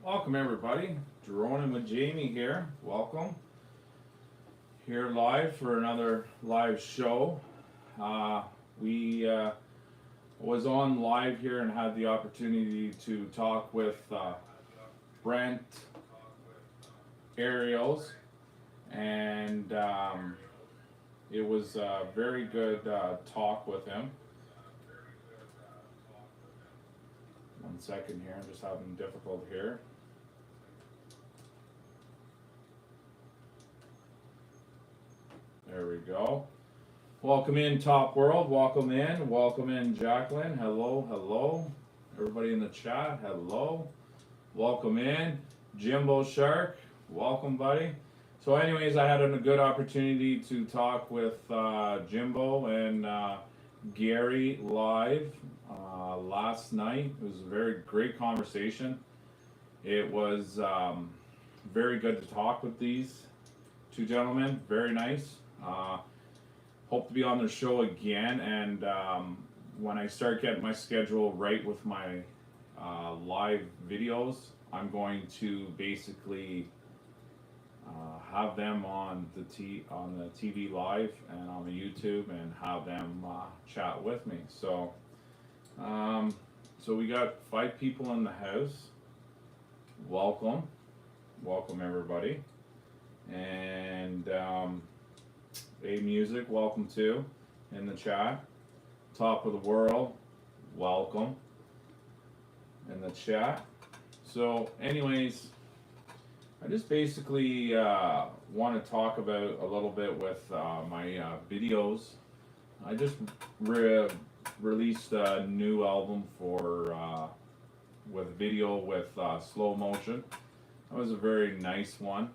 Welcome everybody. Droning with Jamie here. Welcome. Here live for another live show. We was on live here and had the opportunity to talk with Brent Ariels, and it was a very good talk with him. One second here, I'm just having difficulty here. There we go. Welcome in, Top World. Welcome in. Welcome in, Jacqueline. Hello, hello. Everybody in the chat, hello. Welcome in. Jimbo Shark, welcome, buddy. So, anyways, I had a good opportunity to talk with Jimbo and Gary live last night. It was a very great conversation. It was very good to talk with these two gentlemen. Very nice. Hope to be on their show again, and when I start getting my schedule right with my live videos, I'm going to basically have them on the TV live and on the YouTube, and have them chat with me. So we got 5 people in the house. Welcome, welcome everybody, and A Music, welcome too, in the chat. Top of the World, welcome in the chat. So, anyways, I just basically want to talk about a little bit with my videos. I just released a new album for with video with slow motion. That was a very nice one.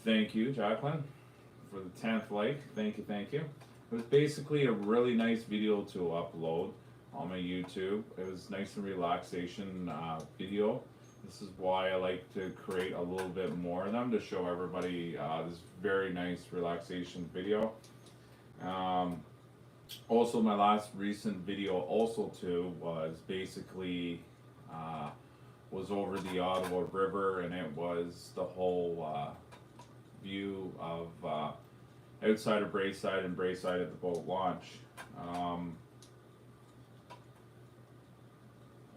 Thank you, Jacqueline, for the 10th like. Thank you, thank you. It was basically a really nice video to upload on my YouTube. It was nice and relaxation video. This is why I like to create a little bit more of them, to show everybody this very nice relaxation video. Also, my last recent video also too was basically was over the Ottawa River, and it was the whole view of outside of Braeside and Braeside at the boat launch.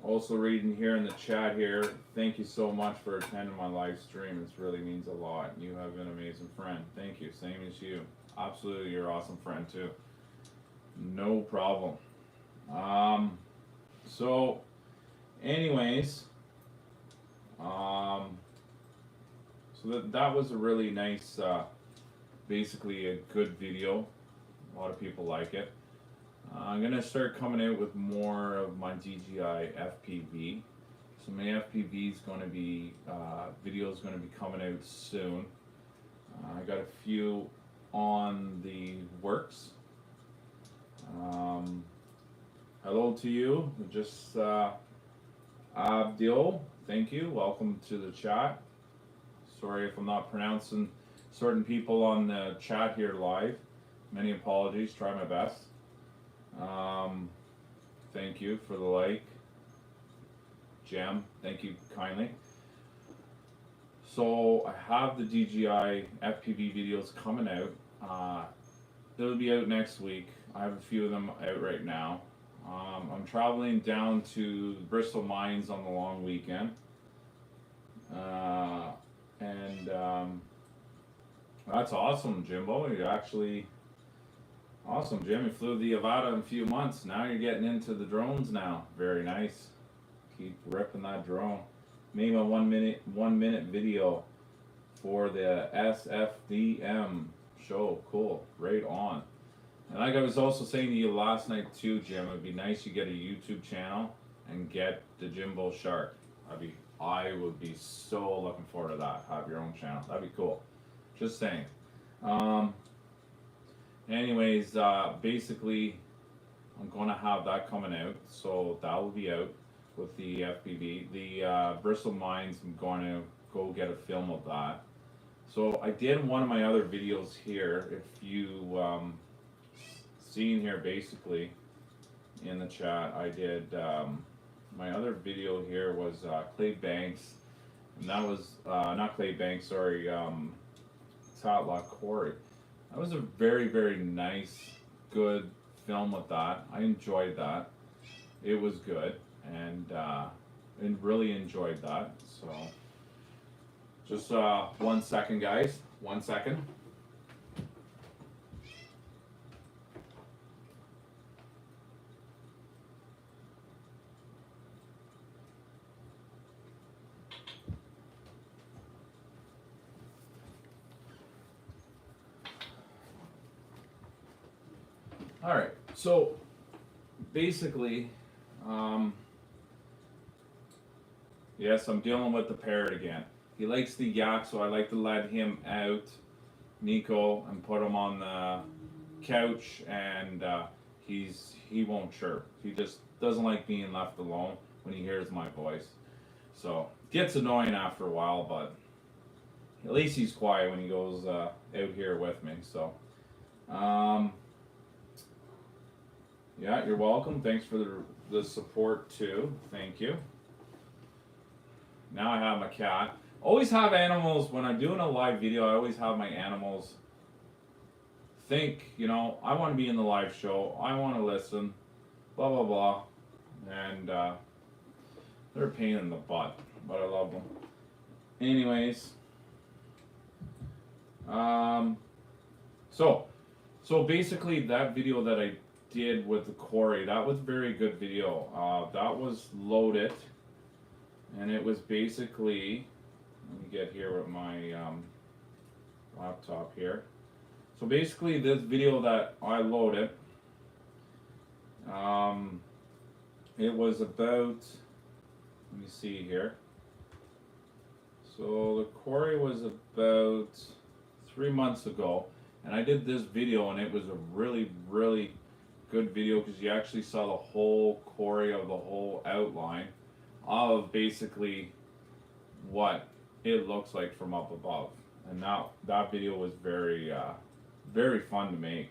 Also reading here in the chat here, thank you so much for attending my live stream. This really means a lot. You have an amazing friend. Thank you. Same as you. Absolutely, you're an awesome friend too. No problem. So, anyways, so that was a really nice, basically a good video. A lot of people like it. I'm gonna start coming out with more of my DJI FPV. So my FPV is gonna be videos gonna be coming out soon. I got a few on the works. Hello to you, just Abdil. Thank you. Welcome to the chat. Sorry if I'm not pronouncing certain people on the chat here live. Many apologies. Try my best. Thank you for the like. Gem, thank you kindly. So I have the DJI FPV videos coming out. They'll be out next week. I have a few of them out right now. I'm traveling down to Bristol Mines on the long weekend. And that's awesome, Jimbo. You're actually awesome, Jim. You flew the Avata in a few months. Now you're getting into the drones now. Very nice. Keep ripping that drone. Made a 1 minute video for the SFDM show. Cool. Right on. And like I was also saying to you last night too, Jim, it'd be nice you get a YouTube channel and get the Jimbo Shark. I would be so looking forward to that. Have your own channel. That'd be cool. Just saying. Anyways, basically, I'm going to have that coming out. So that will be out with the FPV. The Bristol Mines, I'm going to go get a film of that. So I did one of my other videos here. If you seen here, basically in the chat, I did my other video here was Clay Banks, and that was not Clay Banks, sorry, Tatlock Quarry. That was a very, very nice, good film with that. I enjoyed that. It was good, and really enjoyed that. So, just 1 second, guys. 1 second. All right. So, basically, um, yes, I'm dealing with the parrot again. He likes the yak, so I like to let him out, Nico, and put him on the couch, and he won't chirp. He just doesn't like being left alone when he hears my voice. So gets annoying after a while, but at least he's quiet when he goes out here with me. So, um, yeah, you're welcome. Thanks for the support too. Thank you. Now I have my cat. Always have animals when I'm doing a live video. I always have my animals think, I want to be in the live show. I want to listen. Blah blah blah, and they're a pain in the butt, but I love them. Anyways, so basically that video that I did with the quarry, that was a very good video. That was loaded, and it was basically, let me get here with my laptop here. So basically this video that I loaded, it was about, let me see here. So the quarry was about 3 months ago, and I did this video, and it was a really, really good video because you actually saw the whole quarry of the whole outline of basically what it looks like from up above. And that video was very, very fun to make.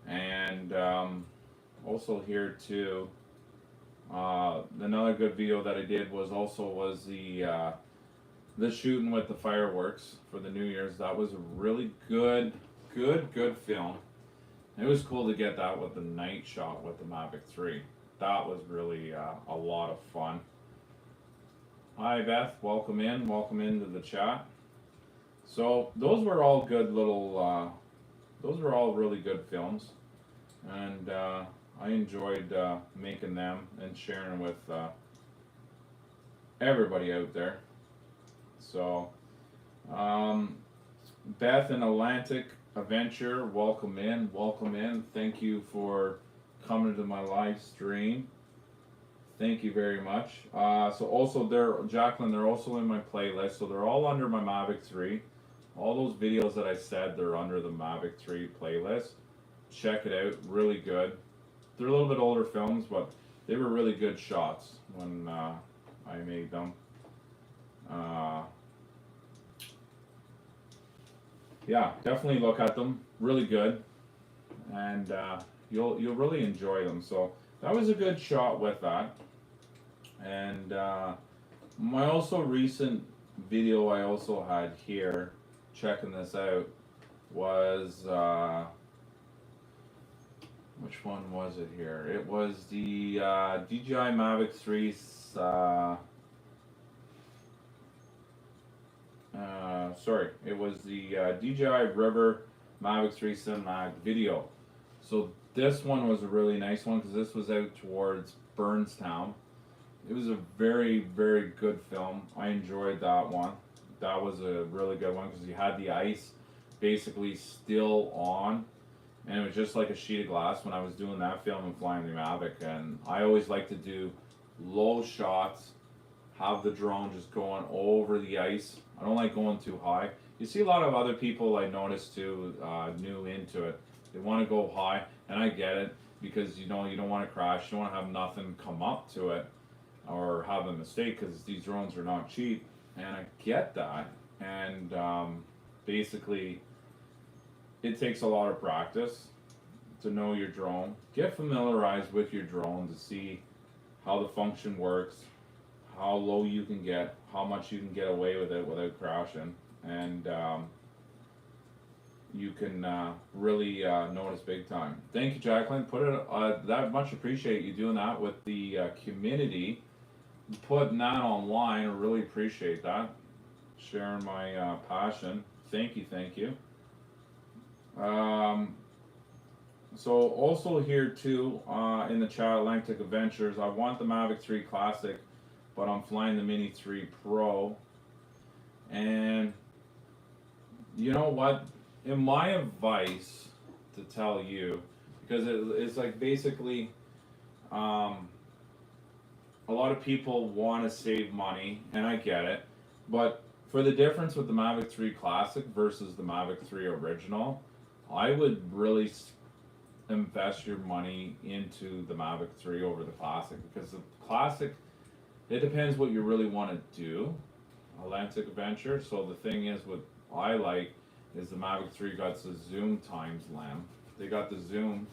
And also here too, another good video that I did was the shooting with the fireworks for the New Year's. That was a really good film. It was cool to get that with the night shot with the Mavic 3. That was really a lot of fun. Hi Beth, welcome into the chat. So those were all good little, those were all really good films, and I enjoyed making them and sharing with everybody out there. So, Beth and Atlantic Adventure, welcome in. Thank you for coming to my live stream. Thank you very much. So also Jacqueline, they're also in my playlist, so they're all under my Mavic 3. All those videos that I said, they're under the Mavic 3 playlist. Check it out, really good. They're a little bit older films, but they were really good shots when I made them. Yeah, definitely look at them. Really good, and you'll really enjoy them. So that was a good shot with that. And my also recent video I also had here, checking this out, was which one was it here? It was the DJI Mavic 3's sorry, it was the DJI River Mavic 3 Cinematic video. So this one was a really nice one because this was out towards Burnstown. It was a very, very good film. I enjoyed that one. That was a really good one because you had the ice basically still on, and it was just like a sheet of glass when I was doing that film and flying the Mavic. And I always like to do low shots, have the drone just going over the ice. I don't like going too high. You see a lot of other people, I noticed too, new into it. They want to go high, and I get it because you don't want to crash. You don't want to have nothing come up to it or have a mistake because these drones are not cheap, and I get that. And basically, it takes a lot of practice to know your drone. Get familiarized with your drone to see how the function works, how low you can get, how much you can get away with it without crashing, and you can really notice big time. Thank you, Jacqueline. Put it that much appreciate you doing that with the community, putting that online. I really appreciate that. Sharing my passion. Thank you, thank you. So also here too in the chat, Atlantic Adventures. I want the Mavic 3 Classic, but I'm flying the Mini 3 Pro. And you know what? In my advice to tell you, because it's like basically, a lot of people want to save money, and I get it, but for the difference with the Mavic 3 Classic versus the Mavic 3 Original, I would really invest your money into the Mavic 3 over the Classic, because the Classic, it depends what you really want to do. Atlantic Adventure. So the thing is, what I like is the Mavic 3 got the zoom times lamp. They got the zoom,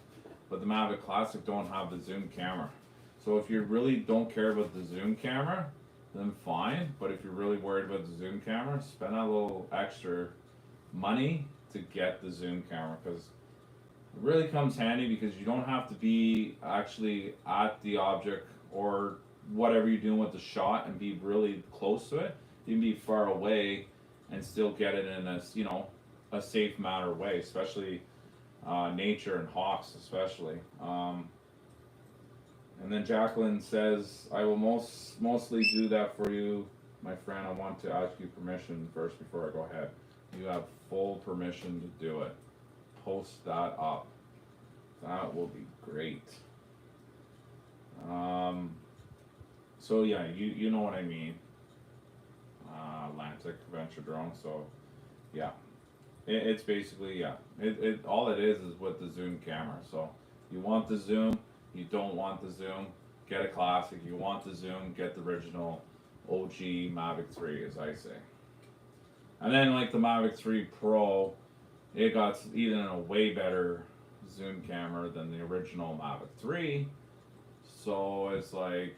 but the Mavic Classic don't have the zoom camera. So if you really don't care about the zoom camera, then fine. But if you're really worried about the zoom camera, spend a little extra money to get the zoom camera, because it really comes handy, because you don't have to be actually at the object or whatever you're doing with the shot and be really close to it. You can be far away and still get it in a, you know, a safe manner way, especially nature and hawks especially. And then Jacqueline says, I will mostly do that for you, my friend. I want to ask you permission first before I go ahead. You have full permission to do it. Post that up. That will be great. So yeah, you know what I mean. Atlantic Adventure drone. So yeah, it's basically, yeah, it all it is with the zoom camera. So you want the zoom, you don't want the zoom, get a Classic. You want the zoom, get the original OG Mavic 3, as I say. And then like the Mavic 3 Pro, it got even a way better zoom camera than the original Mavic 3. So it's like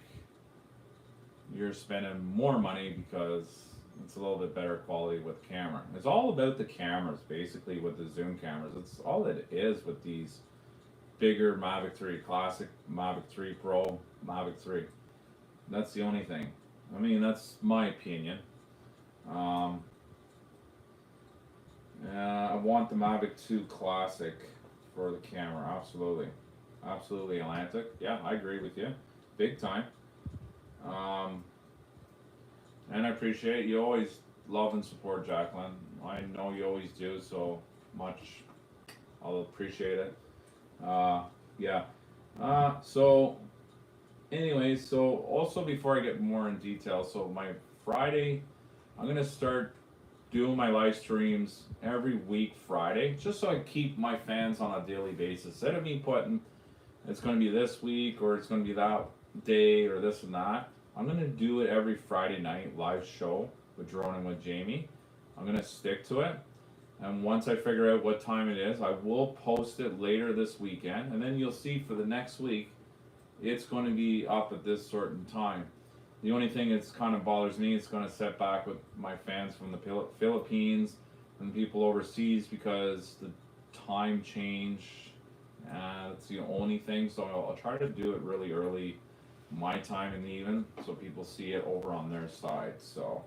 you're spending more money because it's a little bit better quality with camera. It's all about the cameras, basically, with the zoom cameras. It's all it is with these bigger Mavic 3 Classic, Mavic 3 Pro, Mavic 3. That's the only thing. I mean, that's my opinion. I want the Mavic 2 Classic for the camera, absolutely. Absolutely, Atlantic. Yeah, I agree with you. Big time. And I appreciate you always love and support Jacqueline. I know you always do, so much. I'll appreciate it. Yeah. So, anyways, so also before I get more in detail, so my Friday, I'm gonna start doing my live streams every week Friday, just so I keep my fans on a daily basis. Instead of me putting, it's gonna be this week or it's gonna be that day or this and that, I'm gonna do it every Friday night live show with Droning with Jamie. I'm gonna stick to it, and once I figure out what time it is, I will post it later this weekend, and then you'll see for the next week, it's going to be up at this certain time. The only thing that's kind of bothers me, it's going to set back with my fans from the Philippines and people overseas, because the time change. That's the only thing. So I'll try to do it really early, my time in the evening, so people see it over on their side. So,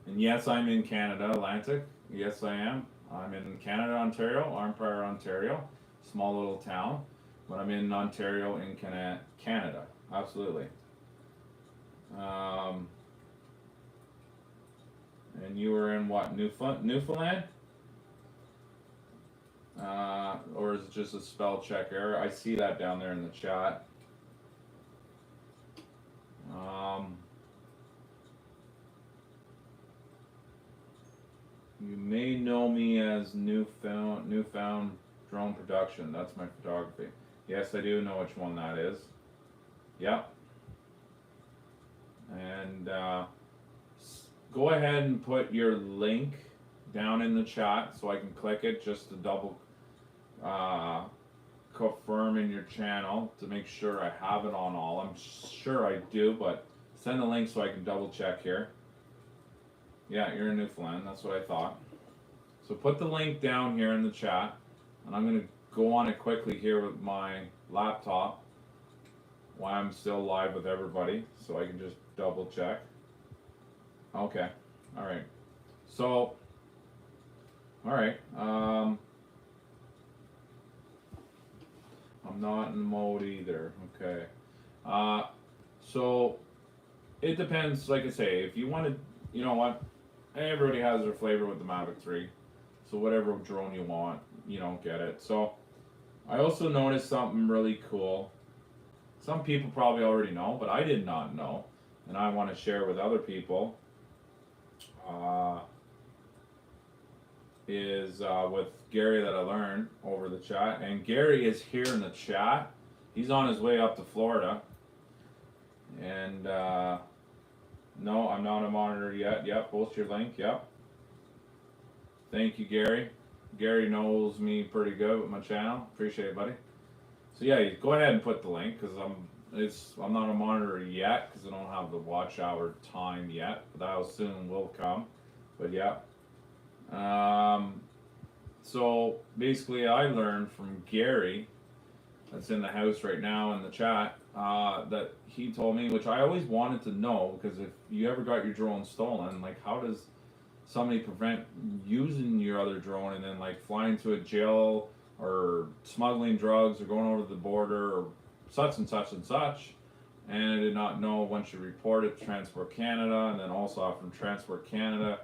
and yes, I'm in Canada, Atlantic. Yes, I am. I'm in Canada, Ontario, Arnprior, Ontario, small little town, but I'm in Ontario, in Canada. Absolutely. And you were in what, Newfoundland? Or is it just a spell check error? I see that down there in the chat. You may know me as Newfound Drone Production. That's my photography. Yes, I do know which one that is. Yep. And go ahead and put your link down in the chat so I can click it, just to double confirm in your channel to make sure I have it on all. I'm sure I do, but send the link so I can double check here. Yeah, you're in Newfoundland. That's what I thought. So put the link down here in the chat, and I'm going to go on it quickly here with my laptop while I'm still live with everybody, so I can just double check. Okay. All right. So, all right. I'm not in the mode either. Okay. So it depends. Like I say, if you want to, you know what? Everybody has their flavor with the Mavic 3. So whatever drone you want, you don't get it. So I also noticed something really cool. Some people probably already know, but I did not know, and I want to share with other people. With Gary that I learned over the chat, and Gary is here in the chat. He's on his way up to Florida, and no, I'm not a monitor yet. Yep, post your link. Yep. Thank you, Gary. Gary knows me pretty good with my channel. Appreciate it, buddy. So yeah, go ahead and put the link because I'm not a monitor yet because I don't have the watch hour time yet. But that soon will come. But yeah. So basically, I learned from Gary, that's in the house right now in the chat, that he told me, which I always wanted to know, because if you ever got your drone stolen, like how does somebody prevent using your other drone and then like flying to a jail or smuggling drugs or going over the border or such and such and such? And I did not know once you report it to Transport Canada, and then also from Transport Canada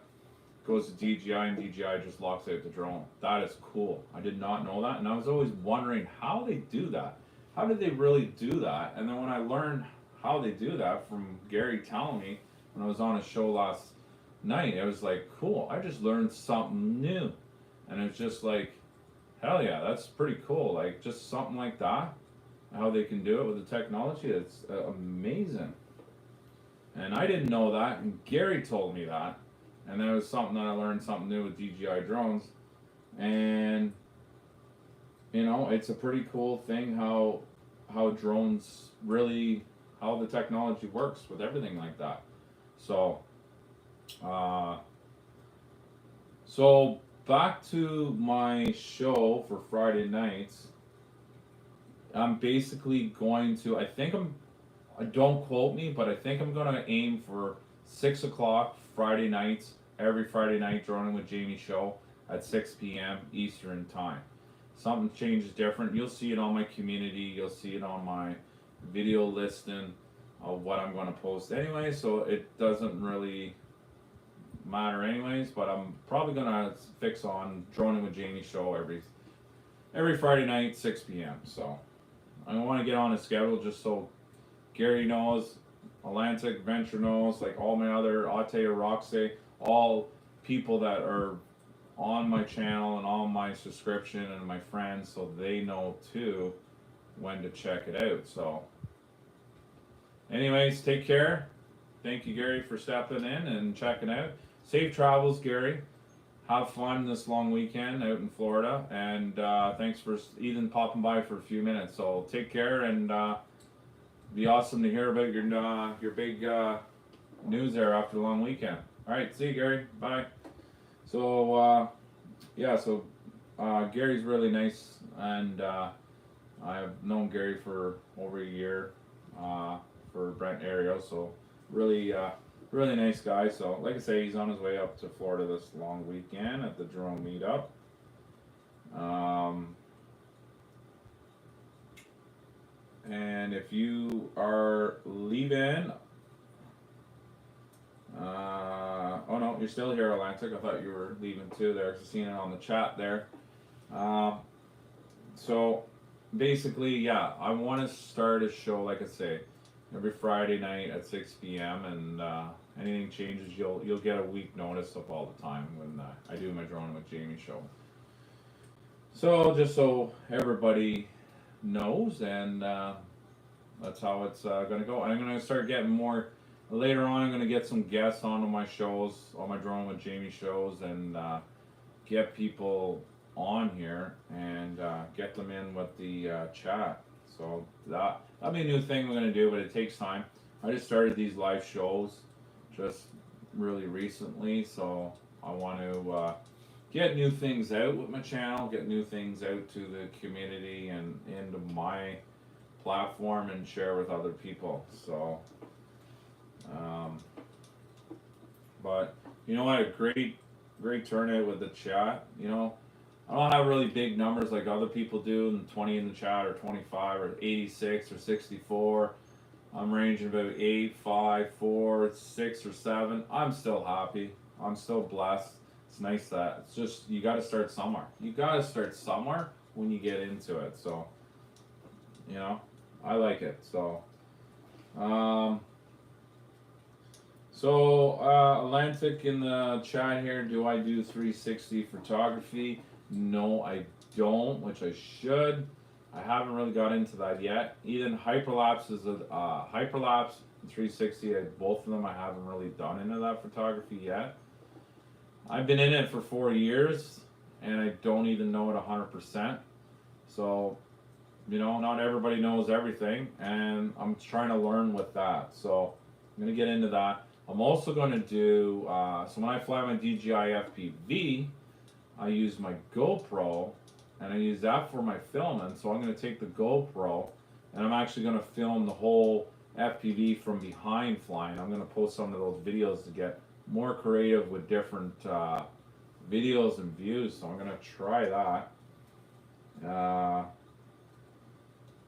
goes to DJI, and DJI just locks out the drone. That is cool. I did not know that, and I was always wondering how they do that. How did they really do that? And then when I learned how they do that from Gary telling me when I was on a show last night, it was like, cool, I just learned something new. And it's just like, hell yeah, that's pretty cool. Like just something like that, how they can do it with the technology, it's amazing. And I didn't know that, and Gary told me that. And that was something that I learned something new with DJI drones. And, you know, it's a pretty cool thing how drones really, how the technology works with everything like that. So, so back to my show for Friday nights. I'm basically going to, don't quote me, but I think I'm going to aim for 6 o'clock Friday nights, every Friday night, Droning with Jamie show at 6 p.m. Eastern time. Something changes different. You'll see it on my community. You'll see it on my video listing of what I'm going to post anyway, so it doesn't really matter anyways, but I'm probably going to fix on Droning with Jamie show every Friday night, 6 p.m. So I want to get on a schedule just so Gary knows, Atlantic Venture knows, like all my other Ate or Roxy, all people that are on my channel and on my subscription and my friends, so they know too when to check it out. So anyways, take care. Thank you, Gary, for stepping in and checking out. Safe travels, Gary. Have fun this long weekend out in Florida, and thanks for even popping by for a few minutes. So take care, and be awesome to hear about your big news there after the long weekend. All right, see you, Gary. Bye. So Gary's really nice, and I've known Gary for over a year for Brent area, so really nice guy. So like I say, he's on his way up to Florida this long weekend at the drone meetup. And if you are leaving, oh no, you're still here, Atlantic. I thought you were leaving too there, because I've seen it on the chat there. So basically, yeah, I want to start a show, like I say, every Friday night at 6 p.m. and anything changes, you'll get a week notice of all the time when I do my Droning with Jamie show. So just so everybody knows, and that's how it's going to go. And I'm going to start getting more later on. I'm going to get some guests onto my shows, all my Droning with Jamie shows, and get people on here and get them in with the chat. So that'll be a new thing we're gonna do, but it takes time. I just started these live shows just really recently, so I want to get new things out with my channel, get new things out to the community and into my platform and share with other people. So, but you know what? A great turnout with the chat. You know, I don't have really big numbers like other people do, and 20 in the chat, or 25, or 86, or 64. I'm ranging about 8, 5, 4, 6, or 7. I'm still happy. I'm still blessed. It's nice that it's just you got to start somewhere. You got to start somewhere when you get into it. So, you know, I like it. So, Atlantic in the chat here. Do I do 360 photography? No, I don't, which I should. I haven't really got into that yet. Even hyperlapse is a hyperlapse 360. Both of them I haven't really done into that photography yet. I've been in it for 4 years, and I don't even know it 100%. So, you know, not everybody knows everything, and I'm trying to learn with that. So, I'm gonna get into that. I'm also gonna do. So when I fly my DJI FPV, I use my GoPro, and I use that for my filming. So I'm gonna take the GoPro, and I'm actually gonna film the whole FPV from behind flying. I'm gonna post some of those videos to get more creative with different videos and views, so I'm gonna try that.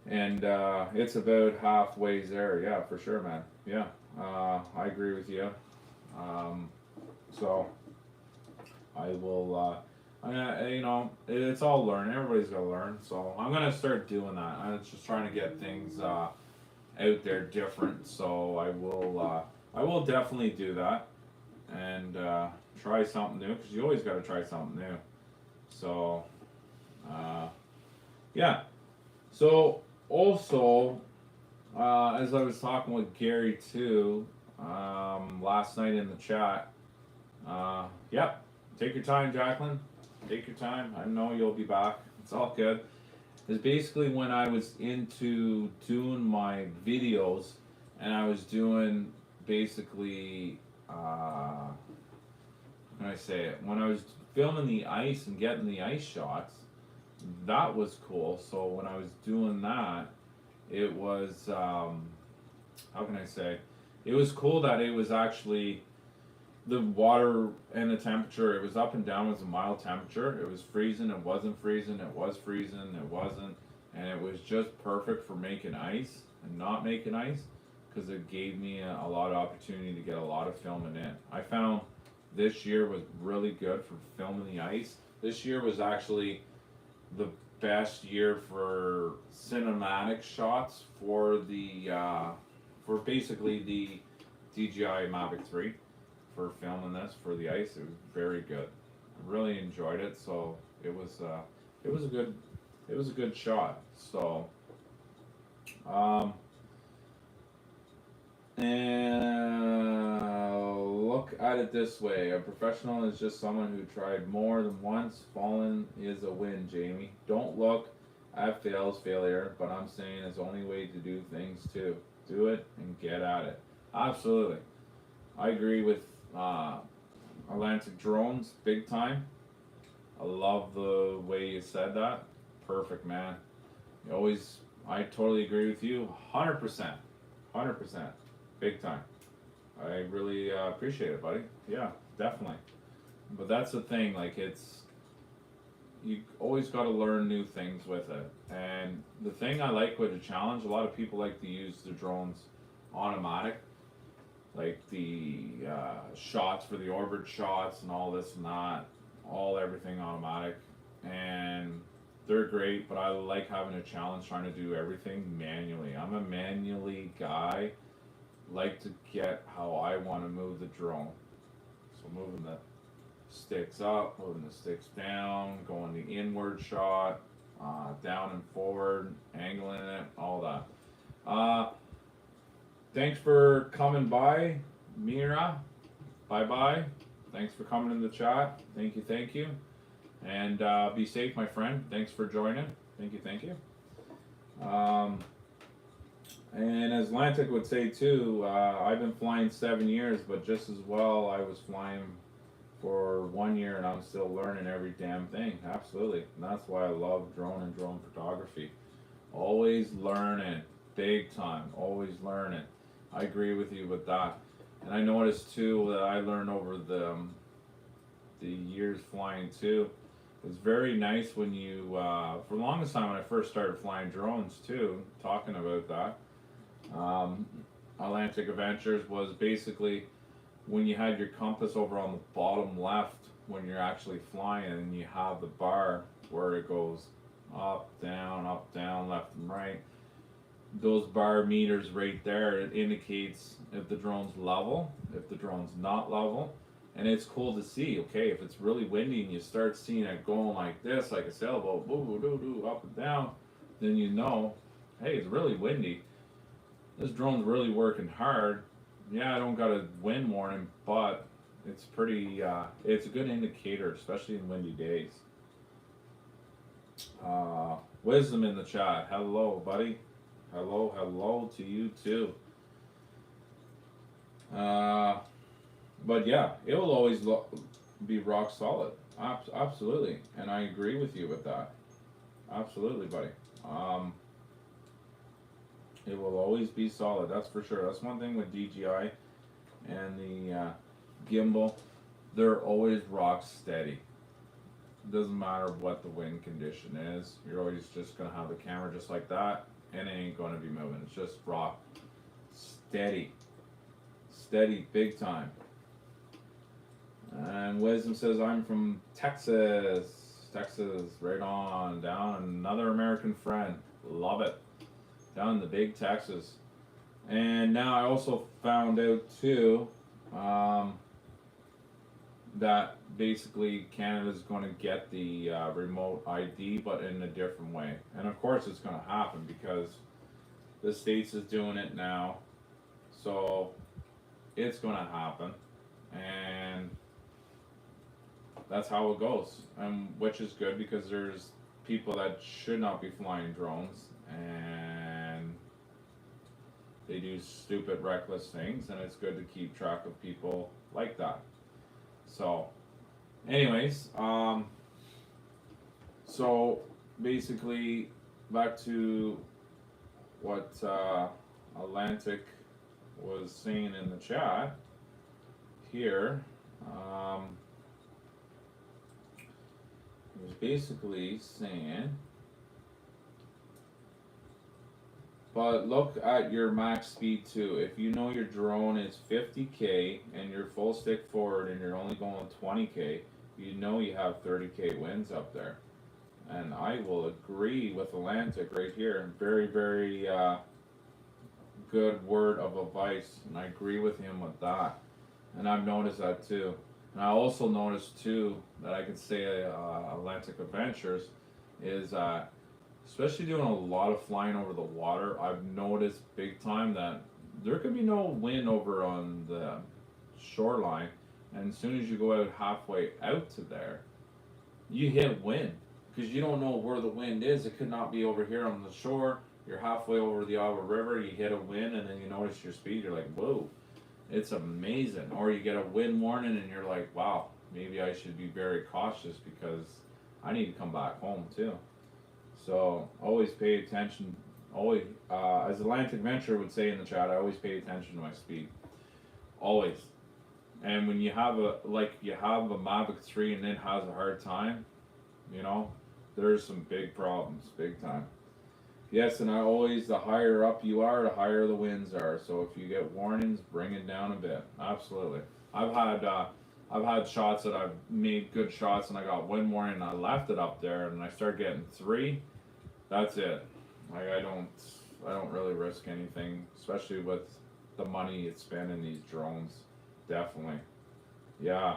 And it's about halfway there. Yeah, for sure, man. Yeah, I agree with you. So I will. You know, it's all learn. Everybody's gotta learn. So I'm gonna start doing that. I'm just trying to get things out there different. So I will definitely do that. And try something new, because you always got to try something new. So, yeah. So also, as I was talking with Gary too last night in the chat. Yeah, take your time, Jacqueline. Take your time. I know you'll be back. It's all good. It's basically when I was into doing my videos, and I was doing basically. How can I say it? When I was filming the ice and getting the ice shots, that was cool. So when I was doing that, it was how can I say? It was cool that it was actually the water and the temperature. It was up and down. It was a mild temperature. It was freezing. It wasn't freezing. It was freezing. It wasn't, and it was just perfect for making ice and not making ice, because it gave me a lot of opportunity to get a lot of filming in. I found this year was really good for filming the ice. This year was actually the best year for cinematic shots for the for basically the DJI Mavic 3 for filming this for the ice. It was very good. I really enjoyed it. So it was a good shot. So and look at it this way: a professional is just someone who tried more than once. Fallen is a win, Jamie. Don't look at failure, but I'm saying it's the only way to do things too. Do it and get at it. Absolutely. I agree with Atlantic Drones big time. I love the way you said that. Perfect, man. I totally agree with you 100%. 100%. Big time. I really appreciate it, buddy. Yeah, definitely. But that's the thing, like you always got to learn new things with it. And the thing I like with the challenge, a lot of people like to use the drones automatic, like the shots for the orbit shots and all this and that, everything automatic. And they're great, but I like having a challenge trying to do everything manually. I'm a manually guy. Like to get how I want to move the drone. So moving the sticks up, moving the sticks down, going the inward shot, down and forward, angling it, all that. Thanks for coming by, Mira. Bye bye. Thanks for coming in the chat. Thank you. And be safe, my friend. Thanks for joining. Thank you, thank you. Um, and as Lantic would say too, I've been flying 7 years, but just as well, I was flying for 1 year and I'm still learning every damn thing. Absolutely. And that's why I love drone and drone photography. Always learning, big time. Always learning. I agree with you with that. And I noticed too that I learned over the years flying too. It's very nice when you, for the longest time when I first started flying drones too, talking about that, um, Atlantic Adventures was basically when you had your compass over on the bottom left when you're actually flying and you have the bar where it goes up, down, left and right. Those bar meters right there, it indicates if the drone's level, if the drone's not level. And it's cool to see, okay, if it's really windy and you start seeing it going like this, like a sailboat, boo, boo, doo, doo, up and down, then you know, hey, it's really windy. This drone's really working hard. Yeah, I don't got a wind warning, but it's pretty, it's a good indicator, especially in windy days. Wisdom in the chat. Hello, buddy. Hello to you too. But yeah, it will always be rock solid. Absolutely, and I agree with you with that. Absolutely, buddy. It will always be solid. That's for sure. That's one thing with DJI and the gimbal. They're always rock steady. Doesn't matter what the wind condition is. You're always just gonna have the camera just like that, and it ain't gonna be moving. It's just rock steady, big time. And Wisdom says, I'm from Texas. Texas, right on. Down, another American friend. Love it. Down in the big Texas. And now I also found out, too, that basically Canada's going to get the remote ID, but in a different way. And of course it's going to happen because the States is doing it now. So it's going to happen. And that's how it goes, and which is good because there's people that should not be flying drones and they do stupid, reckless things, and it's good to keep track of people like that. So, anyways, so basically, back to what Atlantic was saying in the chat here. He was basically saying, but look at your max speed too. If you know your drone is 50K and you're full stick forward and you're only going 20K, you know you have 30K winds up there. And I will agree with Atlantic right here. Very, very good word of advice, and I agree with him with that. And I've noticed that too. And I also noticed too that I could say Atlantic Adventures is especially doing a lot of flying over the water. I've noticed big time that there could be no wind over on the shoreline, and as soon as you go out halfway out to there, you hit wind because you don't know where the wind is. It could not be over here on the shore. You're halfway over the Ottawa River, you hit a wind, and then you notice your speed. You're like, whoa. It's amazing. Or you get a wind warning and you're like, wow, maybe I should be very cautious because I need to come back home too. So always pay attention. Always, as Atlantic Venture would say in the chat, I always pay attention to my speed. Always. And when you have you have a Mavic 3 and it has a hard time, you know, there's some big problems, big time. Yes, and the higher up you are, the higher the winds are. So if you get warnings, bring it down a bit. Absolutely. I've had shots that I've made good shots and I got wind warning and I left it up there and I start getting 3. That's it. Like I don't really risk anything, especially with the money it's spent in these drones. Definitely. Yeah.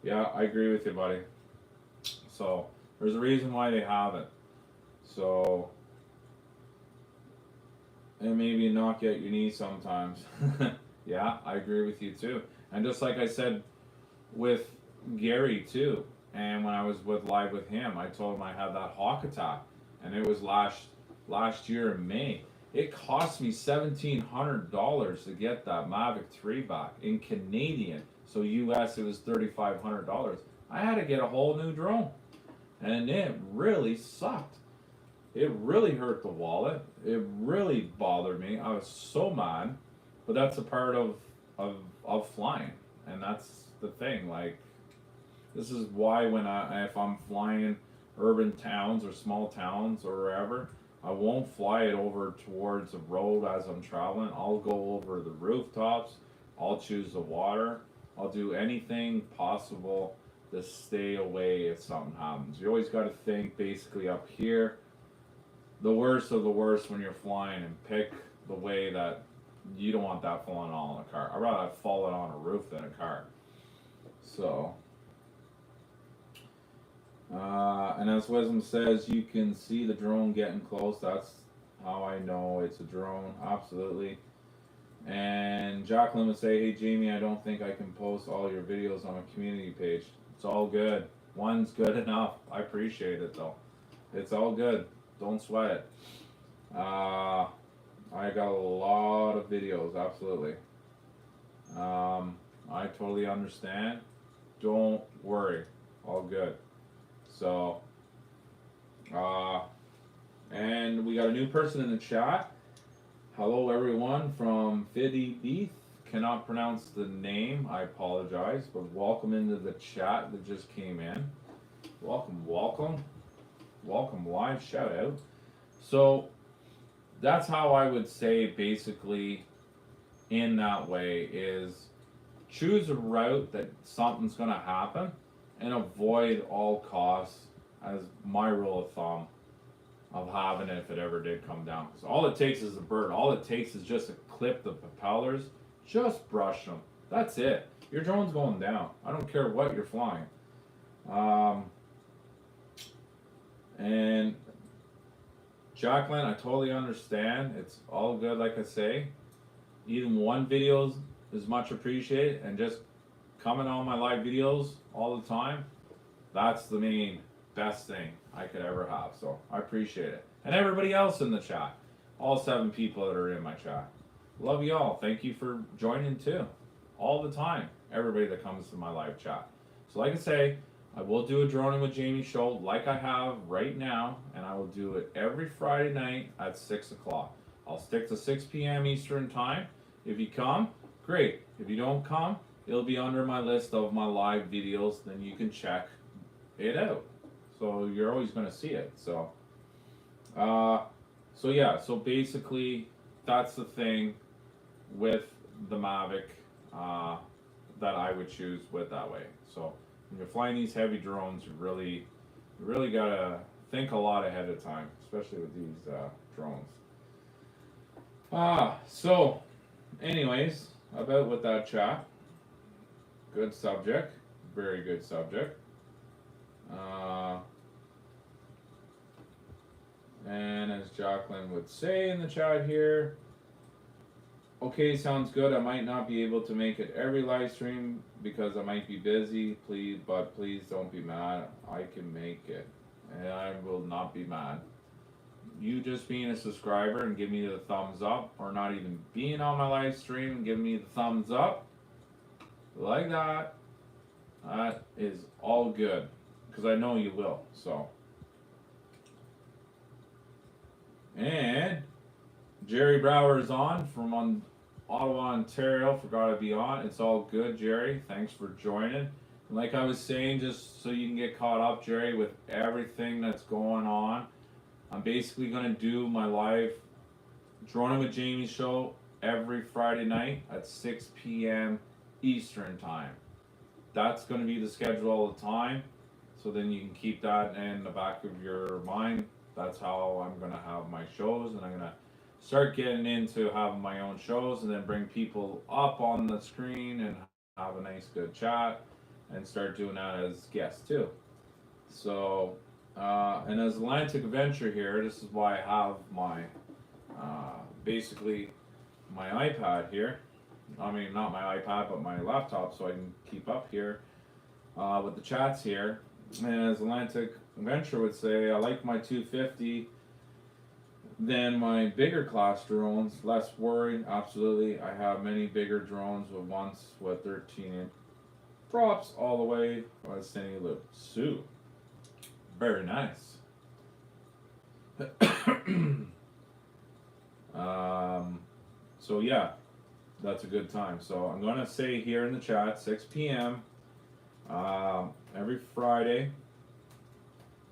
Yeah, I agree with you, buddy. So there's a reason why they have it. So, and maybe knock you at your knee sometimes. Yeah, I agree with you too. And just like I said with Gary too, And when I was live with him, I told him I had that hawk attack, and it was last year in May. It cost me $1,700 to get that Mavic 3 back in Canadian. So US, it was $3,500. I had to get a whole new drone, and it really sucked. It really hurt the wallet. It really bothered me. I was so mad, but that's a part of flying, and that's the thing. Like, this is why if I'm flying urban towns or small towns or wherever, I won't fly it over towards the road as I'm traveling. I'll go over the rooftops. I'll choose the water. I'll do anything possible to stay away if something happens. You always got to think basically up here, the worst of the worst when you're flying, and pick the way that you don't want that falling on a car. I'd rather have fallen on a roof than a car. So, and as Wisdom says, you can see the drone getting close. That's how I know it's a drone. Absolutely. And Jacqueline would say, hey Jamie, I don't think I can post all your videos on a community page. It's all good. One's good enough. I appreciate it though. It's all good. Don't sweat it. I got a lot of videos, absolutely. I totally understand. Don't worry. All good. So, and we got a new person in the chat. Hello everyone from Fiddy Beef. Cannot pronounce the name, I apologize, but welcome into the chat that just came in. Welcome, welcome. Welcome live, shout out. So that's how I would say basically in that way is choose a route that something's going to happen and avoid all costs as my rule of thumb of having it if it ever did come down. Because all it takes is a bird. All it takes is just to clip the propellers, just brush them. That's it. Your drone's going down. I don't care what you're flying. And Jacqueline, I totally understand. It's all good, like I say. Even one video is much appreciated, and just coming on my live videos all the time, that's the main best thing I could ever have. So I appreciate it. And everybody else in the chat, all 7 people that are in my chat. Love you all. Thank you for joining too. All the time. Everybody that comes to my live chat. So like I say, I will do a Droning with Jamie show like I have right now, and I will do it every Friday night at 6 o'clock. I'll stick to 6 p.m. Eastern time. If you come, great. If you don't come, it'll be under my list of my live videos, then you can check it out. So you're always going to see it. So, so basically that's the thing with the Mavic that I would choose with that way. So when you're flying these heavy drones, you really gotta think a lot ahead of time, especially with these drones. So anyways, about with that chat, good subject, very good subject. And as Jacqueline would say in the chat here, okay, sounds good. I might not be able to make it every live stream because I might be busy. Please don't be mad. I can make it, and I will not be mad. You just being a subscriber and give me the thumbs up, or not even being on my live stream and giving me the thumbs up, like that, that is all good, because I know you will. So, and Jerry Brower is on from Ottawa, Ontario. Forgot to be on. It's all good, Jerry. Thanks for joining. And like I was saying, just so you can get caught up, Jerry, with everything that's going on, I'm basically going to do my live Droning with Jamie show every Friday night at 6 p.m. Eastern time. That's going to be the schedule all the time. So then you can keep that in the back of your mind. That's how I'm going to have my shows, and I'm going to start getting into having my own shows, and then bring people up on the screen and have a nice good chat, and start doing that as guests too. So, and as Atlantic Adventure here, this is why I have my, basically my iPad here. I mean, not my iPad, but my laptop, so I can keep up here with the chats here. And as Atlantic Venture would say, I like my 250 than my bigger class drones. Less worried, absolutely. I have many bigger drones with once with 13-inch props all the way. I was saying, look, Sue, very nice. So yeah, that's a good time. So I'm gonna say here in the chat, 6 p.m. Every Friday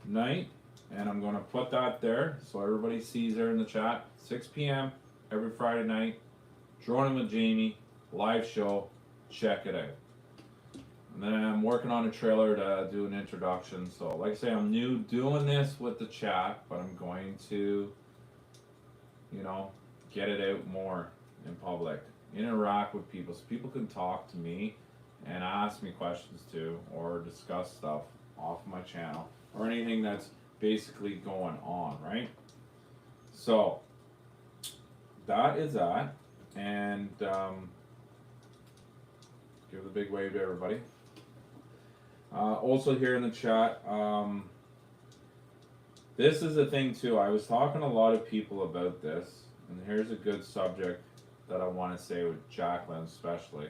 night, and I'm gonna put that there so everybody sees there in the chat. 6 p.m. every Friday night, Droning with Jamie, live show. Check it out. And then I'm working on a trailer to do an introduction. So, like I say, I'm new doing this with the chat, but I'm going to, get it out more in public, interact with people so people can talk to me and ask me questions too, or discuss stuff off my channel, or anything that's basically going on, right? So that is that, and give the big wave to everybody. Also here in the chat, this is the thing too. I was talking to a lot of people about this, and here's a good subject that I want to say with Jacqueline especially.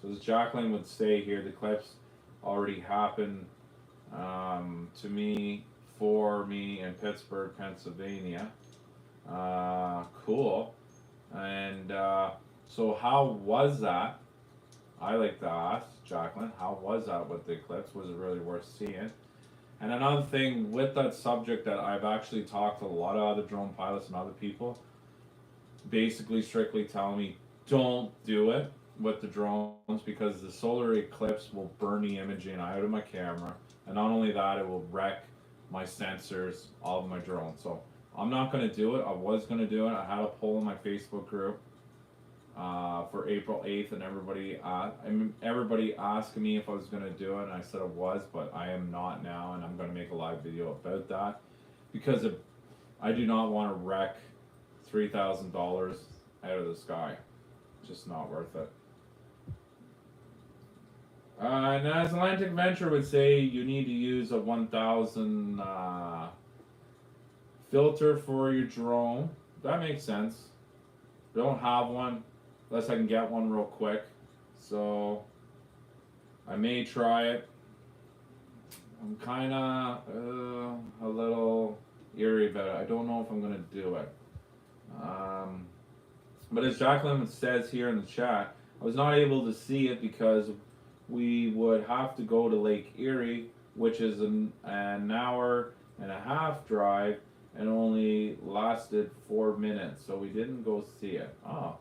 So as Jacqueline would say here, the clips already happened to me, for me in Pittsburgh, Pennsylvania. Cool. And so how was that? I like to ask Jacqueline, how was that with the eclipse? Was it really worth seeing? And another thing with that subject that I've actually talked to a lot of other drone pilots and other people, basically strictly telling me, don't do it with the drones because the solar eclipse will burn the imaging out of my camera. And not only that, it will wreck my sensors, all of my drones. So I'm not going to do it. I was going to do it. I had a poll in my Facebook group for April 8th, and everybody asking me if I was going to do it, and I said I was, but I am not now, and I'm going to make a live video about that because I do not want to wreck $3,000 out of the sky. Just not worth it. And as Atlantic Venture would say, you need to use a 1000 filter for your drone. That makes sense. Don't have one unless I can get one real quick. So I may try it. I'm kind of a little eerie about it. I don't know if I'm going to do it. But as Jacqueline says here in the chat, I was not able to see it because we would have to go to Lake Erie, which is an hour and a half drive, and only lasted 4 minutes, so we didn't go see it. Oh.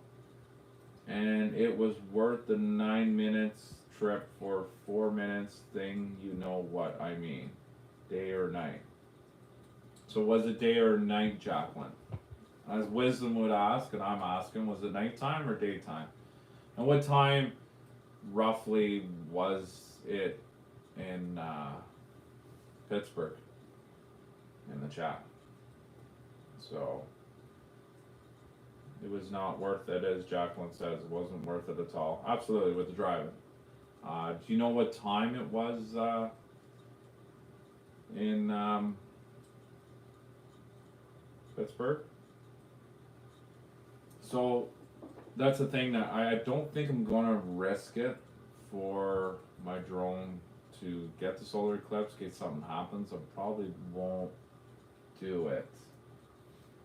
And it was worth the 9 minutes trip for 4 minutes thing, you know what I mean. Day or night. So was it day or night, Jacqueline? As Wisdom would ask, and I'm asking, was it nighttime or daytime? And what time roughly was it in Pittsburgh in the chat? So it was not worth it, as Jacqueline says. It wasn't worth it at all. Absolutely, with the driving. Do you know what time it was in Pittsburgh? So that's the thing that I don't think I'm going to risk it for my drone to get the solar eclipse in case something happens. I probably won't do it.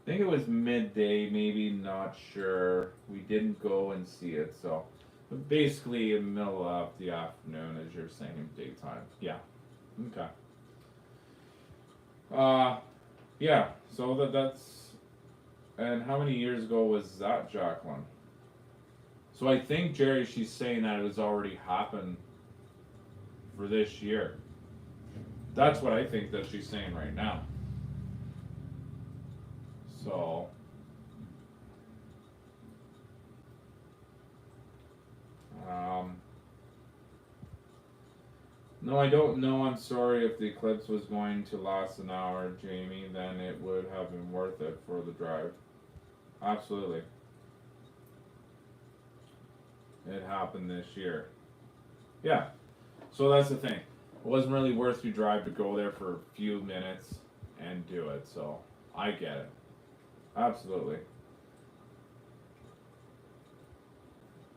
I think it was midday, maybe, not sure. We didn't go and see it, so but basically in the middle of the afternoon, as you're saying, in daytime. Yeah. Okay. Yeah. So that's. And how many years ago was that, Jacqueline? So I think, Jerry, she's saying that it has already happened for this year. That's what I think that she's saying right now. So, no, I don't know. I'm sorry. If the eclipse was going to last an hour, Jamie, then it would have been worth it for the drive. Absolutely. It happened this year. Yeah. So that's the thing. wasn't really worth your drive to go there for a few minutes and do it. So I get it. Absolutely.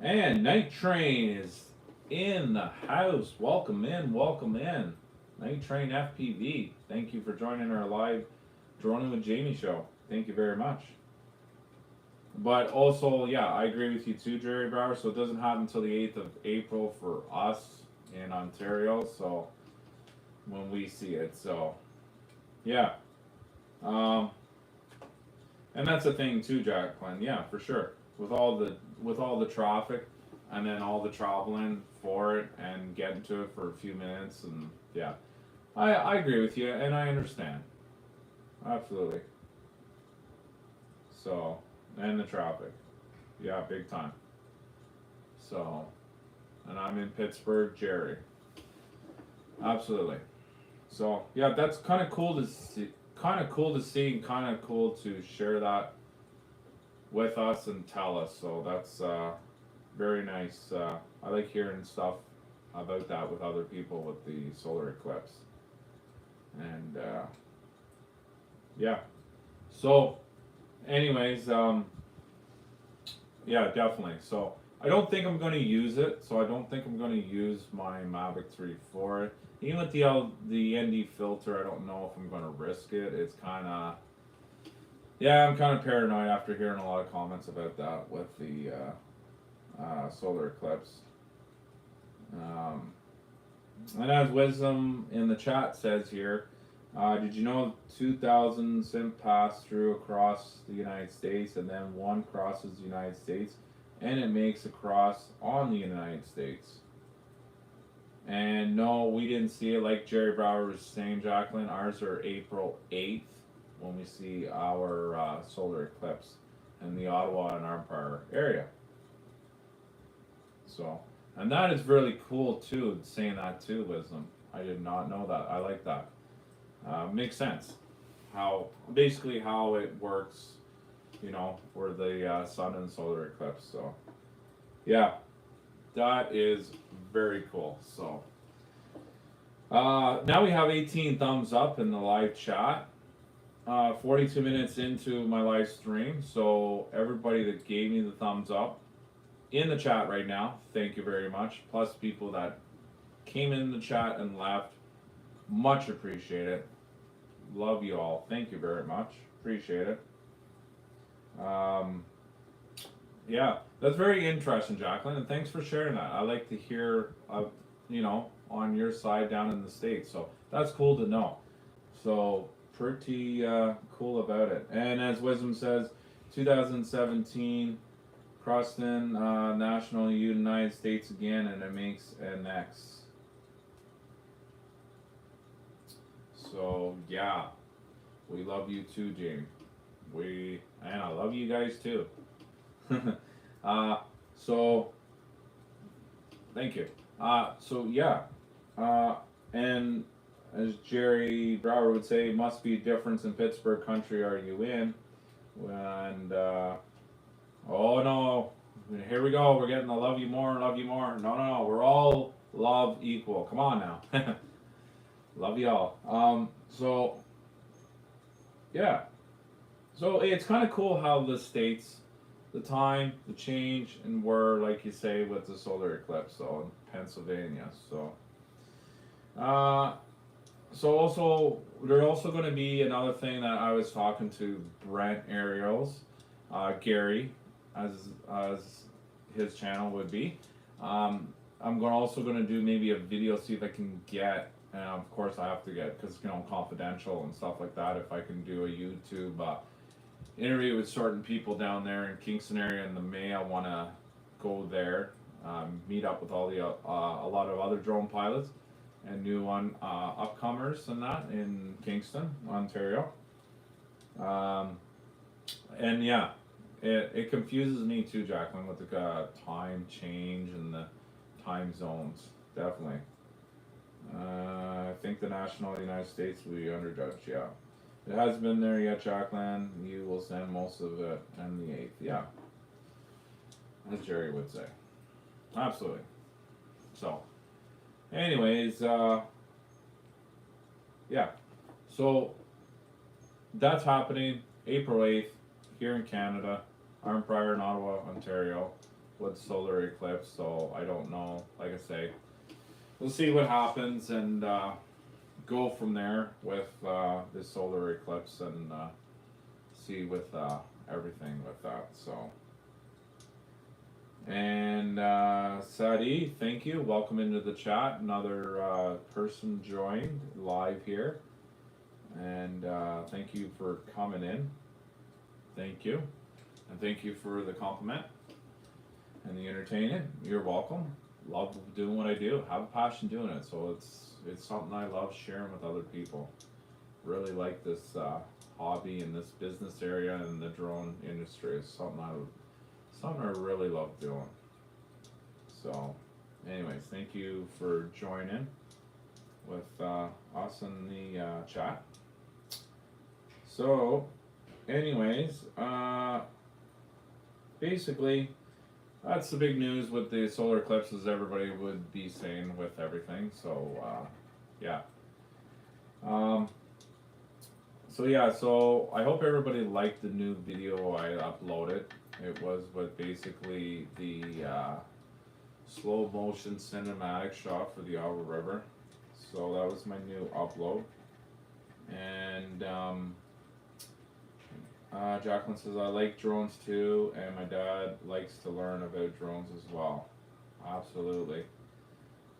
And Night Train is in the house. Welcome in, welcome in. Night Train FPV. Thank you for joining our live Droning with Jamie show. Thank you very much. But also, yeah, I agree with you too, Jerry Brower. So it doesn't happen until the 8th of April for us in Ontario. So when we see it, so yeah. And that's the thing too, Jacqueline. Yeah, for sure. With all the traffic, and then all the traveling for it and getting to it for a few minutes, and yeah, I agree with you, and I understand. Absolutely. So, and the traffic, yeah, big time. So, and I'm in Pittsburgh, Jerry. Absolutely. So yeah, that's kind of cool to see. Kind of cool to see, and kind of cool to share that with us and tell us. So that's very nice. I like hearing stuff about that with other people with the solar eclipse. And yeah. So, anyways, yeah, definitely. So I don't think I'm going to use it. So I don't think I'm going to use my Mavic 3 for it. Even with the ND filter, I don't know if I'm going to risk it. It's kind of, yeah, I'm kind of paranoid after hearing a lot of comments about that with the solar eclipse. And as Wisdom in the chat says here, did you know 2,000 SIMP pass through across the United States, and then one crosses the United States, and it makes a cross on the United States? And no, we didn't see it like Jerry Brower was saying, Jacqueline. Ours are April 8th when we see our solar eclipse in the Ottawa and Armpire area. So, and that is really cool too, saying that too, Wisdom. I did not know that. I like that. Makes sense. Basically how it works, for the sun and solar eclipse. So, yeah. That is very cool. So now we have 18 thumbs up in the live chat. 42 minutes into my live stream. So everybody that gave me the thumbs up in the chat right now, thank you very much. Plus people that came in the chat and left, much appreciated. Love you all. Thank you very much. Appreciate it. Yeah, that's very interesting, Jacqueline, and thanks for sharing that. I like to hear, on your side down in the States, so that's cool to know. So, pretty cool about it. And as Wisdom says, 2017, Croston National United States again, and it makes an X. So, yeah, we love you too, Jamie. And I love you guys too. So thank you. So yeah, and as Jerry Brower would say, must be a difference in Pittsburgh country are you in? And oh no, here we go. We're getting the love you more, love you more. No, we're all love equal. Come on now, love y'all. So yeah, so it's kind of cool how the states. The time, the change, and where, like you say, with the solar eclipse, so in Pennsylvania. So, also there's also going to be another thing that I was talking to Brent Ariels, Gary, as his channel would be. I'm also going to do maybe a video, see if I can get, and of course I have to get because confidential and stuff like that. If I can do a YouTube. Interview with certain people down there in Kingston area in the May. I want to go there, meet up with all the a lot of other drone pilots and new upcomers and that in Kingston, Ontario. And yeah, it confuses me too, Jacqueline, with the time change and the time zones. Definitely. I think the national United States will be underjudged. Yeah. It hasn't been there yet, Jacqueline. You will send most of it on the 8th. Yeah. As Jerry would say. Absolutely. So, anyways, yeah, so that's happening April 8th here in Canada, Arnprior in Ottawa, Ontario, with solar eclipse. So I don't know. Like I say, we'll see what happens and go from there with this solar eclipse and see with everything with that. So. And Sadi, thank you. Welcome into the chat. Another person joined live here. And thank you for coming in. Thank you. And thank you for the compliment and the entertainment. You're welcome. Love doing what I do. Have a passion doing it. So it's something I love sharing with other people. Really like this hobby and this business area and the drone industry. It's something I really love doing. So, anyways, thank you for joining with us in the chat. So, anyways, basically, that's the big news with the solar eclipse, as everybody would be saying with everything. So, yeah. So I hope everybody liked the new video I uploaded. It was with basically the slow motion cinematic shot for the Ottawa River. So that was my new upload. And Jacqueline says, I like drones too, and my dad likes to learn about drones as well. Absolutely.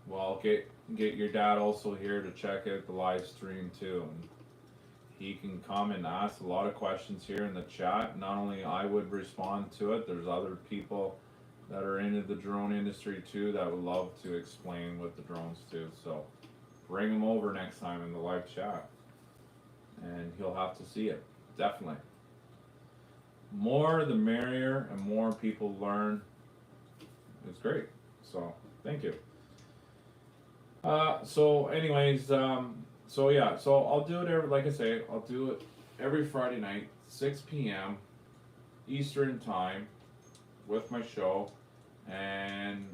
Well, get your dad also here to check out the live stream too. And he can come and ask a lot of questions here in the chat. Not only I would respond to it, there's other people that are into the drone industry too that would love to explain with the drones too. So bring him over next time in the live chat and he'll have to see it. Definitely. More the merrier, and more people learn. It's great. So thank you. So anyways, so yeah, so I'll do it like I say, I'll do it every Friday night, 6 p.m. Eastern time with my show, and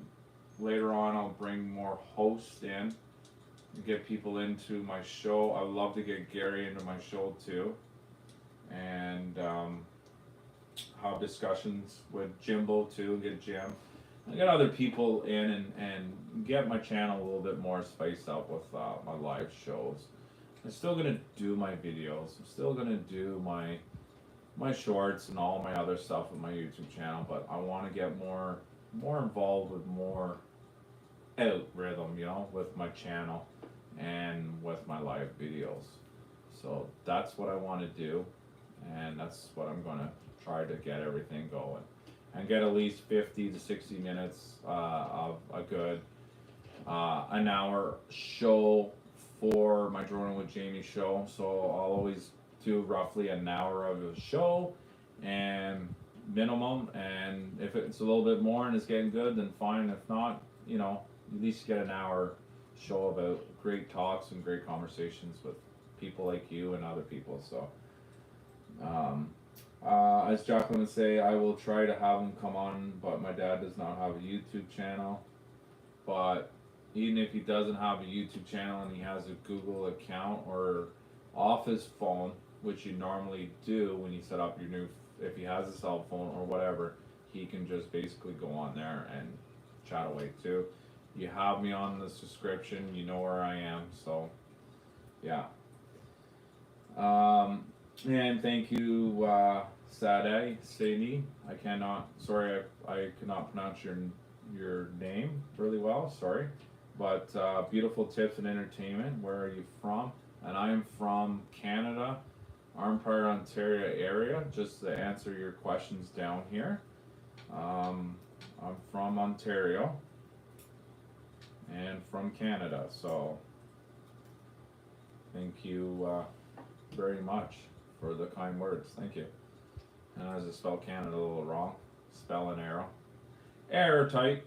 later on I'll bring more hosts in and get people into my show. I would love to get Gary into my show too, and have discussions with Jimbo too, get Jim. I got other people in and get my channel a little bit more spiced up with my live shows. I'm still gonna do my videos. I'm still gonna do my shorts and all my other stuff with my YouTube channel, but I want to get more involved with more algorithm, with my channel and with my live videos. So that's what I want to do, and that's what I'm gonna try to get everything going. And get at least 50 to 60 minutes of a good an hour show for my Droning with Jamie show. So I'll always do roughly an hour of a show and minimum. And if it's a little bit more and it's getting good, then fine. If not, at least get an hour show about great talks and great conversations with people like you and other people. So as Jacqueline would say, I will try to have him come on, but my dad does not have a YouTube channel. But even if he doesn't have a YouTube channel and he has a Google account or off his phone, which you normally do when you set up your new, if he has a cell phone or whatever, he can just basically go on there and chat away too. You have me on the subscription, you know where I am, so yeah. And thank you, Sadie. I cannot pronounce your name really well, sorry. But beautiful tips and entertainment. Where are you from? And I am from Canada, Arnprior, Ontario area. Just to answer your questions down here, I'm from Ontario and from Canada. So thank you very much for the kind words. Thank you. And as I spell Canada a little wrong, spell and error tight.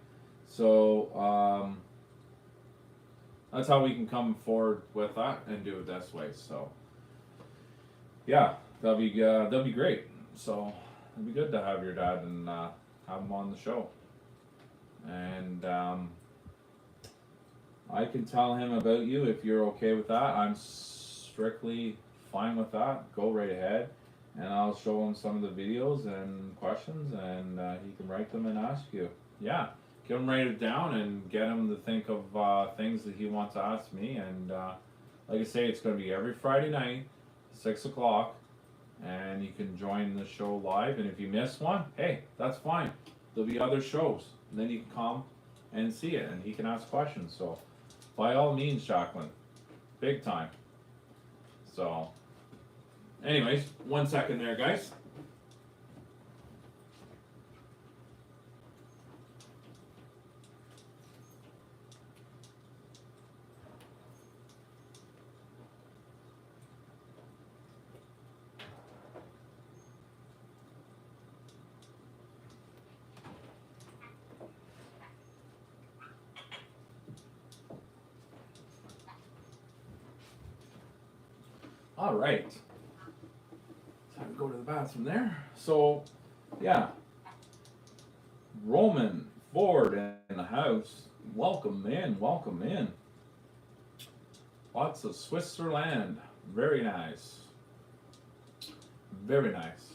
So that's how we can come forward with that and do it this way. So yeah, that'll be great. So it'd be good to have your dad and have him on the show. And I can tell him about you if you're okay with that. I'm strictly fine with that, go right ahead. And I'll show him some of the videos and questions, and he can write them and ask you. Yeah, get him write it down and get him to think of things that he wants to ask me. And like I say, it's going to be every Friday night, 6 o'clock, and you can join the show live. And if you miss one, hey, that's fine. There'll be other shows. And then you can come and see it, and he can ask questions. So, by all means, Jacqueline, big time. So, anyways, 1 second there, guys. All right. Time to go to the bathroom there. So, yeah. Roman Ford in the house. Welcome in, welcome in. Lots of Switzerland. Very nice. Very nice.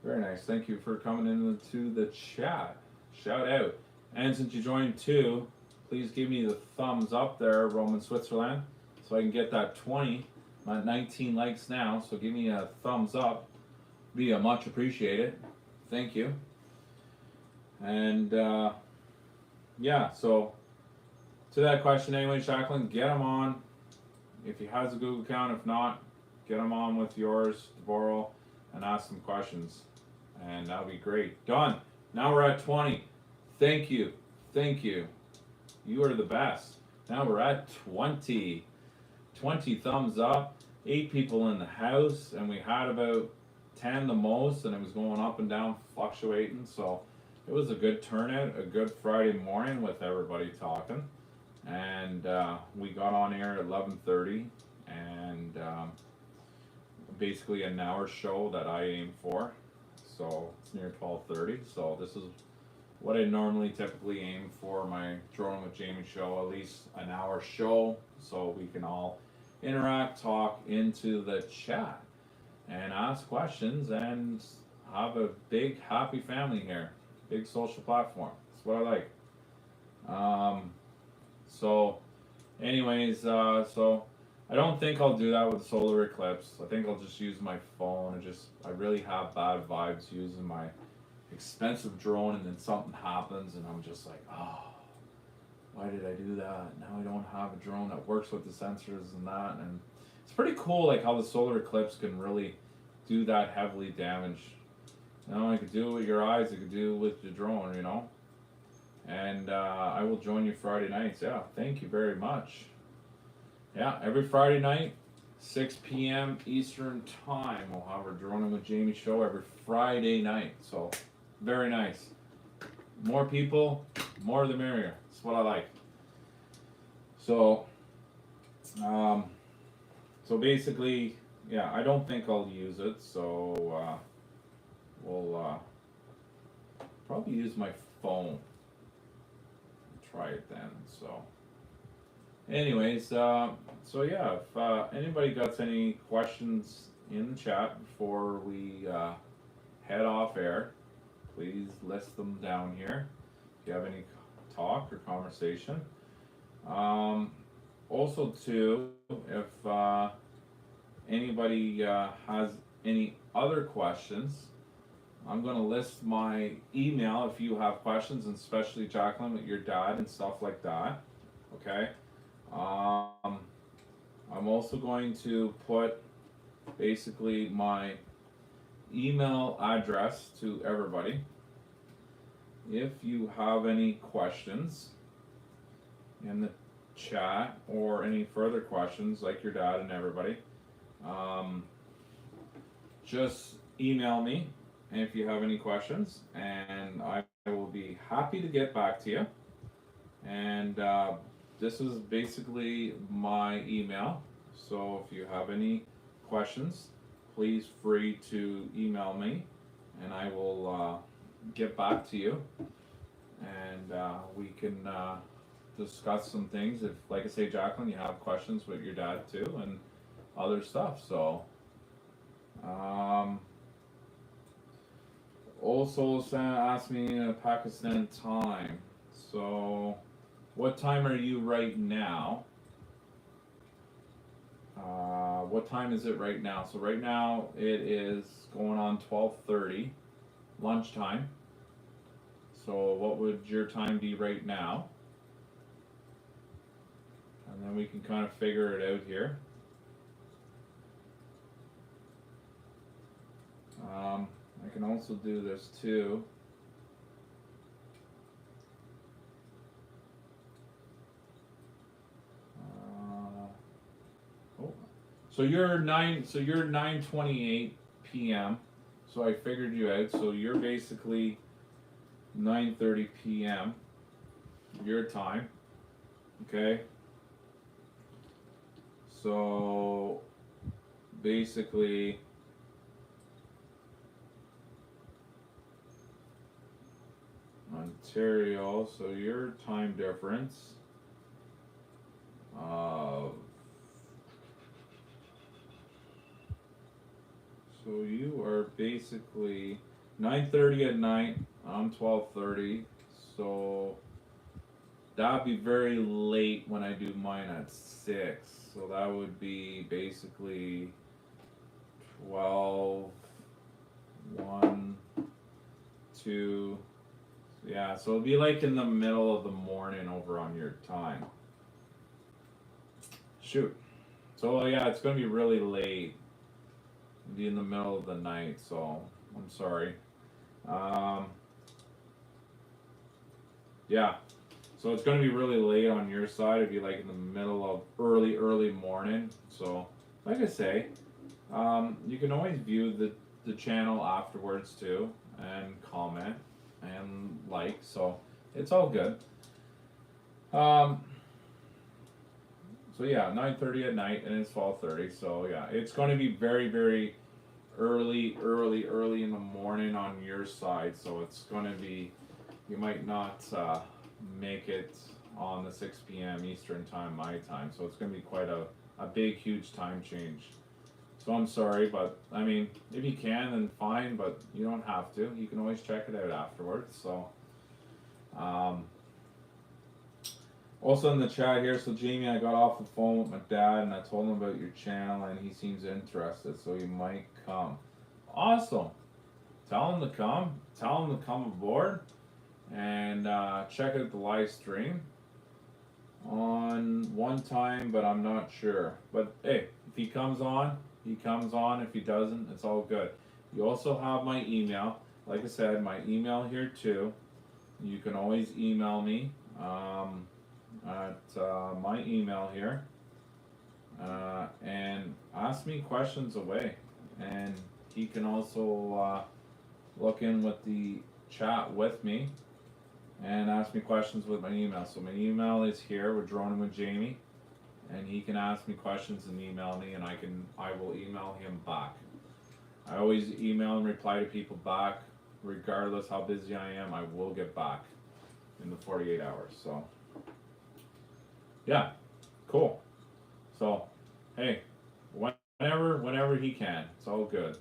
Very nice. Thank you for coming into the chat. Shout out. And since you joined too, please give me the thumbs up there, Roman Switzerland, so I can get that 20. I'm at 19 likes now, so give me a thumbs up. Be much appreciated. Thank you. And yeah, so to that question anyway, Jacqueline, get him on. If he has a Google account, if not, get him on with yours to borrow and ask some questions. And that'll be great. Done. Now we're at 20. Thank you. Thank you. You are the best. Now we're at 20. 20 thumbs up. 8 people in the house, and we had about 10 the most, and it was going up and down, fluctuating. So it was a good turnout, a good Friday morning with everybody talking. And we got on air at 11:30, and basically an hour show that I aim for. So it's near 12:30. So this is what I normally typically aim for my Droning with Jamie show, at least an hour show, so we can all interact, talk into the chat, and ask questions, and have a big happy family here. Big social platform. That's what I like. So anyways, so I don't think I'll do that with the solar eclipse. I think I'll just use my phone. I really have bad vibes using my expensive drone, and then something happens and I'm just like, oh, why did I do that? Now I don't have a drone that works with the sensors and that. And it's pretty cool, like how the solar eclipse can really do that heavily damage. You know, it could do it with your eyes, it could do it with your drone, you know. And I will join you Friday nights. Yeah, thank you very much. Yeah, every Friday night, 6 p.m. Eastern time, we'll have our Droning with Jamie show every Friday night. So, very nice. More people, more the merrier. That's what I like. So, so basically, yeah, I don't think I'll use it. So, we'll probably use my phone. Try it then. So, anyways, so yeah, if anybody got any questions in the chat before we head off air, please list them down here. If you have any talk or conversation. Also, too, if anybody has any other questions, I'm going to list my email if you have questions, and especially Jacqueline with your dad and stuff like that. Okay. I'm also going to put basically my email address to everybody. If you have any questions in the chat or any further questions, like your dad and everybody, just email me. And if you have any questions, and I will be happy to get back to you. And this is basically my email. So if you have any questions, please free to email me, and I will get back to you. And we can discuss some things. If, like I say, Jacqueline, you have questions with your dad too, and other stuff. So, also asked me Pakistan time. So, what time are you right now? What time is it right now? So right now it is going on 12:30, lunchtime. So what would your time be right now? And then we can kind of figure it out here. I can also do this too. So you're 9:28 p.m. So I figured you out. So you're basically 9:30 p.m. your time. Okay. So basically Ontario, so your time difference so you are basically 9:30 at night. I'm 12:30, so that'd be very late when I do mine at 6. So that would be basically 12, 1, 2. Yeah, so it'll be like in the middle of the morning over on your time. Shoot. So yeah, it's gonna be really late. It'll be in the middle of the night, so I'm sorry. Yeah. So it's gonna be really late on your side. It'd be like in the middle of early morning. So like I say, you can always view the channel afterwards too and comment and like, so it's all good. So yeah, 9:30 at night and it's 12:30. So yeah, it's going to be very early in the morning on your side. So it's going to be, you might not make it on the 6 p.m. Eastern time, my time. So it's going to be quite a big, huge time change. So I'm sorry, but I mean, if you can, then fine, but you don't have to. You can always check it out afterwards. So, also in the chat here, so Jamie, I got off the phone with my dad and I told him about your channel and he seems interested, so he might come. Awesome. Tell him to come. Tell him to come aboard and check out the live stream on one time, but I'm not sure. But hey, if he comes on, he comes on. If he doesn't, it's all good. You also have my email. Like I said, my email here too. You can always email me at my email here and ask me questions away. And he can also look in with the chat with me and ask me questions with my email. So my email is here with Droning with Jamie, and he can ask me questions and email me, and I will email him back. I always email and reply to people back, regardless how busy I am. I will get back in the 48 hours. So yeah, cool. So hey, whenever he can, it's all good.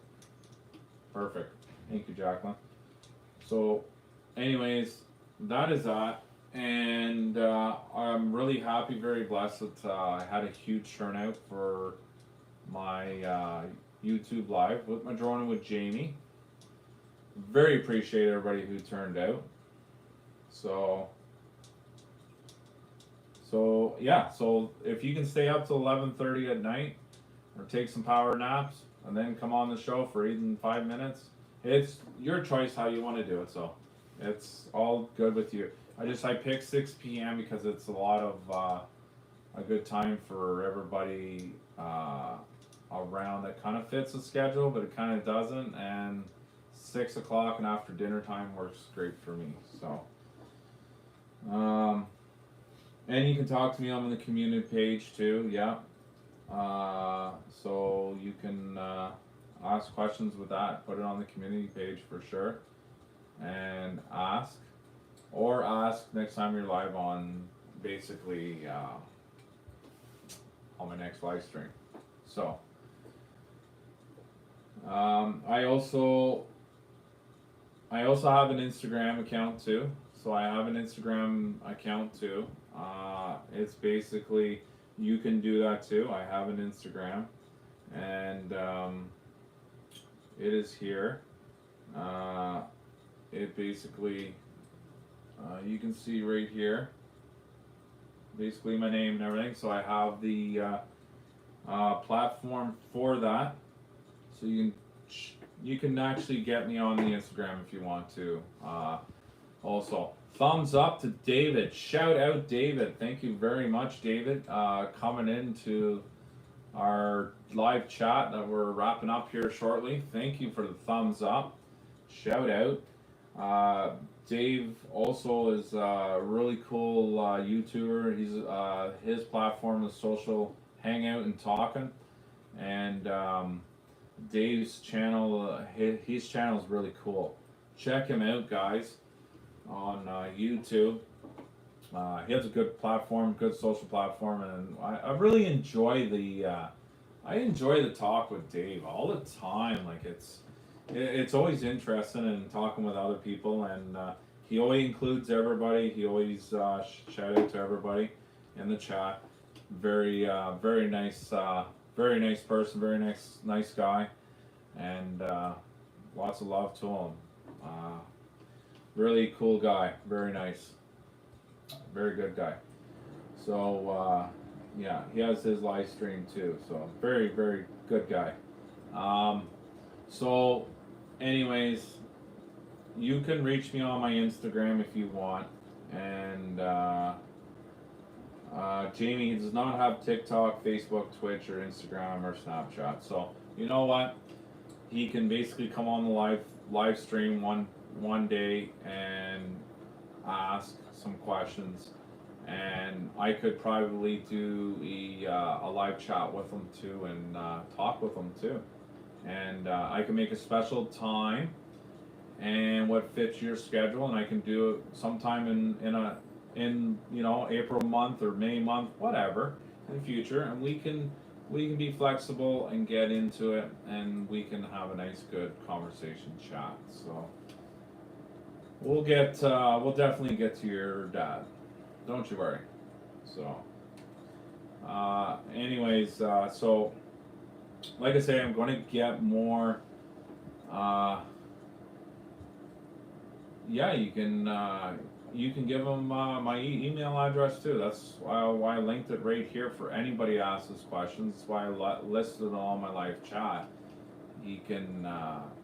Perfect. Thank you, Jacqueline. So anyways, that is that, and I'm really happy, very blessed that I had a huge turnout for my YouTube live with my Droning with Jamie. Very appreciate everybody who turned out. So yeah, so if you can stay up till 11:30 at night or take some power naps and then come on the show for even 5 minutes, it's your choice how you want to do it. So it's all good with you. I picked 6 p.m. because it's a lot of a good time for everybody around that kind of fits the schedule, but it kind of doesn't. And 6 o'clock and after dinner time works great for me. So, and you can talk to me on the community page too. Yeah. So you can ask questions with that. Put it on the community page for sure, and ask next time you're live on basically on my next live stream. So I also have an Instagram account too. So I have an Instagram account too. It's basically you can do that too. I have an Instagram, and it is here. Uh, it basically you can see right here, basically my name and everything. So I have the platform for that. So you can actually get me on the Instagram if you want to. Also, thumbs up to David. Shout out David. Thank you very much, David, coming into our live chat that we're wrapping up here shortly. Thank you for the thumbs up. Shout out. Uh, Dave also is a really cool YouTuber. His platform is Social Hangout and Talking, and Dave's channel, his channel is really cool. Check him out, guys, on YouTube. He has a good platform, good social platform, and I really enjoy I enjoy the talk with Dave all the time. Like it's always interesting and talking with other people, and he always includes everybody. He always shout out to everybody in the chat. Very nice, very nice person, very nice guy, and lots of love to him. Uh, Really cool guy, very nice, very good guy. So yeah, he has his live stream too. So very good guy. Um, so, anyways, you can reach me on my Instagram if you want, and Jamie does not have TikTok, Facebook, Twitch, or Instagram or Snapchat. So you know what? He can basically come on the live stream one day and ask some questions, and I could probably do a live chat with him too, and talk with him too, and I can make a special time and what fits your schedule, and I can do it sometime in April month or May month, whatever, in the future, and we can be flexible and get into it, and we can have a nice good conversation chat. So we'll definitely get to your dad, don't you worry. So anyways, so like I say, I'm going to get more. Yeah, you can give them my email address too. That's why I linked it right here for anybody to ask us questions. That's why I listed it on my live chat. You can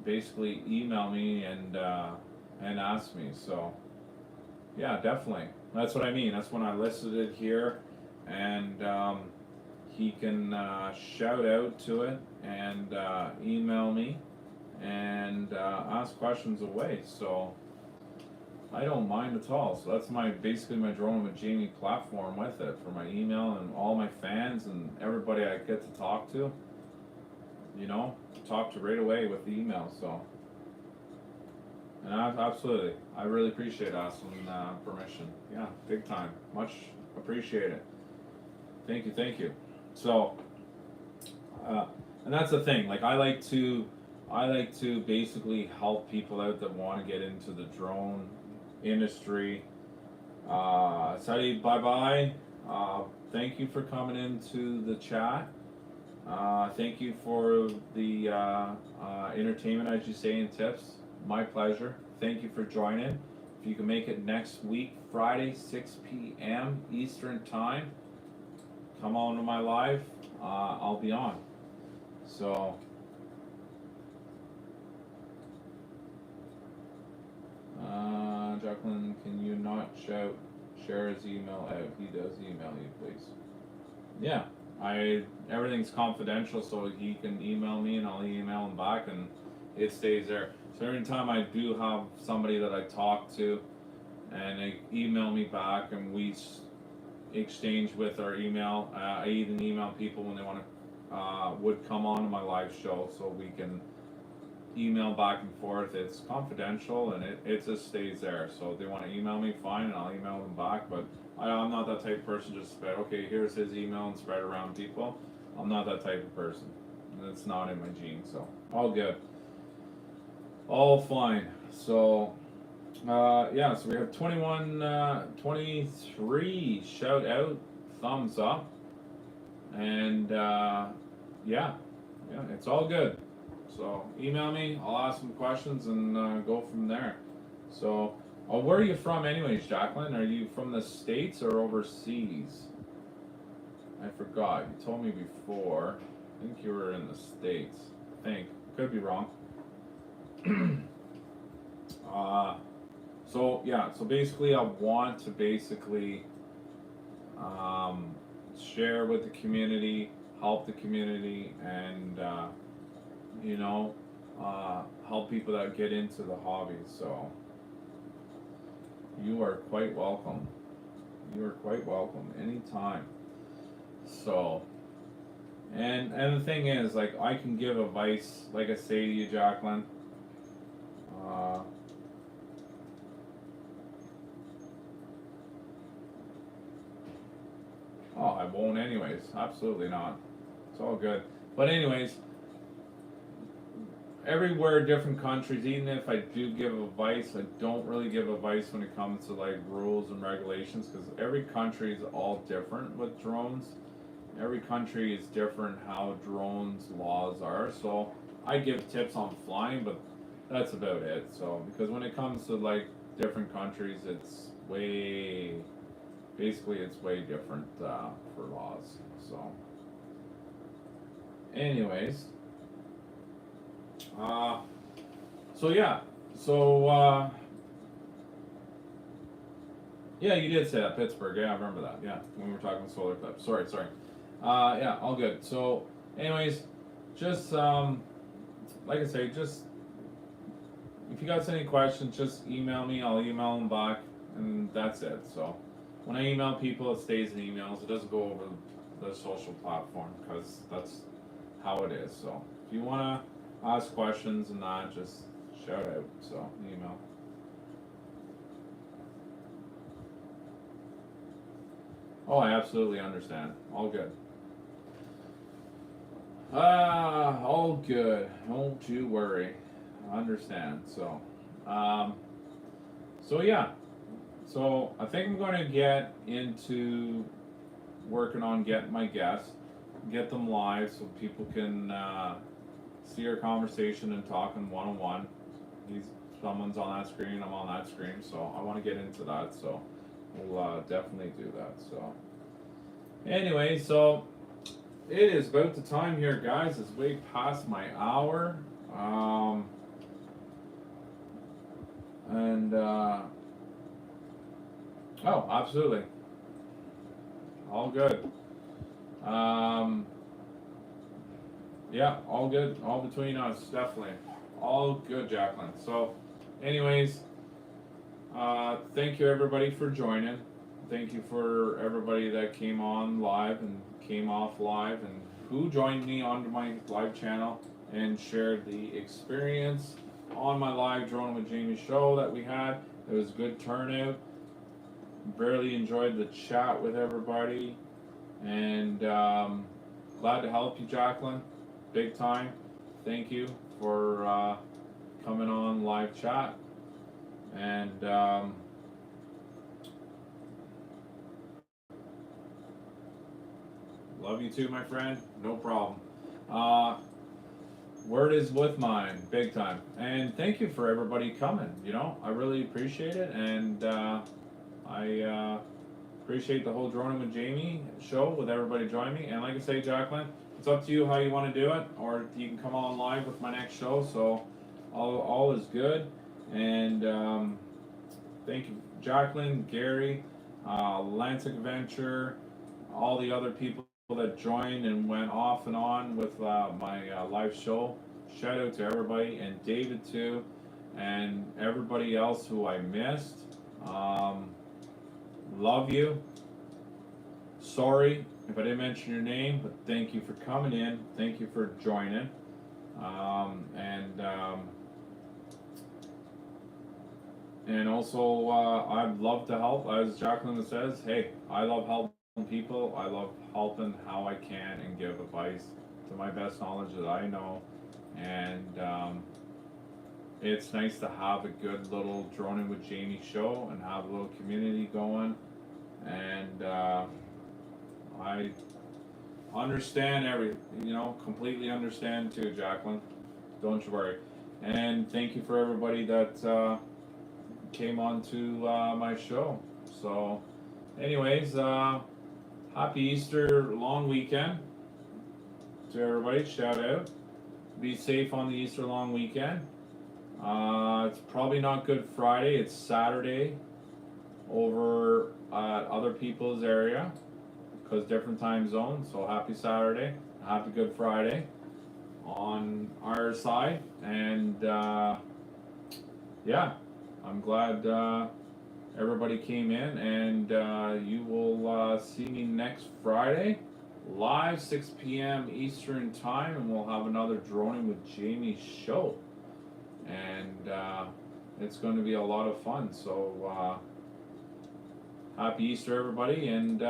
basically email me and ask me. So yeah, definitely. That's what I mean. That's when I listed it here, and he can shout out to it and email me and ask questions away. So I don't mind at all. So that's basically my Drone with Jamie platform with it for my email and all my fans and everybody I get to talk to. Talk to right away with the email. So, and absolutely, I really appreciate asking permission. Yeah, big time. Much appreciate it. Thank you. So, and that's the thing. Like I like to basically help people out that want to get into the drone industry. Sadi, bye bye. Thank you for coming into the chat. Thank you for the entertainment, as you say, and tips. My pleasure. Thank you for joining. If you can make it next week, Friday, 6 p.m. Eastern Time, come on to my live. I'll be on. So, Jacqueline, can you not share his email out? He does email you, please. Yeah, everything's confidential, so he can email me and I'll email him back, and it stays there. So every time I do have somebody that I talk to, and they email me back, and we exchange with our email. I even email people when they want to would come on to my live show, so we can email back and forth. It's confidential, and it just stays there. So if they want to email me, fine, and I'll email them back. But I'm not that type of person just spread, okay, here's his email and spread around people. I'm not that type of person. it's not in my genes, so all good, all fine. So yeah, so we have 21, 23 shout out, thumbs up, and yeah, it's all good. So email me, I'll ask some questions and go from there. So, where are you from, anyways, Jacqueline? Are you from the States or overseas? I forgot. You told me before. I think you were in the States. I think. Could be wrong. So yeah. So basically, I want to share with the community, help the community, and you know, help people that get into the hobby. So you are quite welcome. You are quite welcome anytime. So, and the thing is, like, I can give advice, like I say to you, Jacqueline. Uh, oh, I won't, anyways. Absolutely not. It's all good. But anyways, everywhere, different countries. Even if I do give advice, I don't really give advice when it comes to like rules and regulations, because every country is all different with drones. Every country is different how drones laws are. So I give tips on flying, but that's about it. So because when it comes to like different countries, it's way different for laws. So anyways, so yeah, so yeah, you did say that, Pittsburgh. Yeah, I remember that. Yeah, when we were talking solar clips. Sorry. Yeah, all good. So, anyways, just like I say, just if you guys have any questions, just email me. I'll email them back, and that's it. So, when I email people, it stays in emails. It doesn't go over the social platform because that's how it is. So, if you wanna ask questions and that, just shout out. So, email. Oh, I absolutely understand. All good. All good. Don't you worry. I understand. Um, so yeah. So I think I'm going to get into working on getting my guests, get them live so people can see our conversation and talking one on one. Someone's on that screen, I'm on that screen, so I want to get into that. So we'll definitely do that. So anyway, so it is about the time here, guys. It's way past my hour. And oh, absolutely. All good. Yeah, all good. All between us, definitely. All good, Jacqueline. So, anyways, thank you everybody for joining. Thank you for everybody that came on live and came off live and who joined me on my live channel and shared the experience on my live Drone with Jamie show that we had. It was a good turnout. Really enjoyed the chat with everybody, and glad to help you, Jacqueline, big time. Thank you for coming on live chat, and love you too, my friend. No problem. Word is with mine, big time. And thank you for everybody coming. You know, I really appreciate it, and I appreciate the whole Droning with Jamie show with everybody joining me. And like I say, Jacqueline, it's up to you how you want to do it, or you can come on live with my next show. So all is good. And thank you, Jacqueline, Gary, Lansing Venture, all the other people that joined and went off and on with my live show. Shout out to everybody, and David too, and everybody else who I missed. Love you. Sorry if I didn't mention your name, but thank you for coming in. Thank you for joining. And also, I'd love to help. As Jacqueline says, hey, I love helping people. I love helping how I can and give advice to my best knowledge that I know. And it's nice to have a good little Droning with Jamie show and have a little community going. And I understand completely understand too, Jacqueline. Don't you worry. And thank you for everybody that came on to my show. So, anyways, happy Easter long weekend to everybody. Shout out. Be safe on the Easter long weekend. It's probably not Good Friday. It's Saturday over at other people's area because different time zones. So happy Saturday. Happy Good Friday on our side. And yeah, I'm glad everybody came in. And you will see me next Friday. Live 6 p.m. Eastern time, and we'll have another Droning with Jamie show, and it's going to be a lot of fun. So happy Easter, everybody, and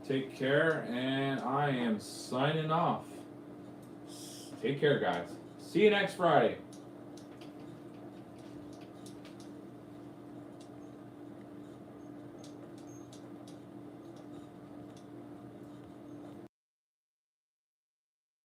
take care. And I am signing off. Take care, guys. See you next Friday.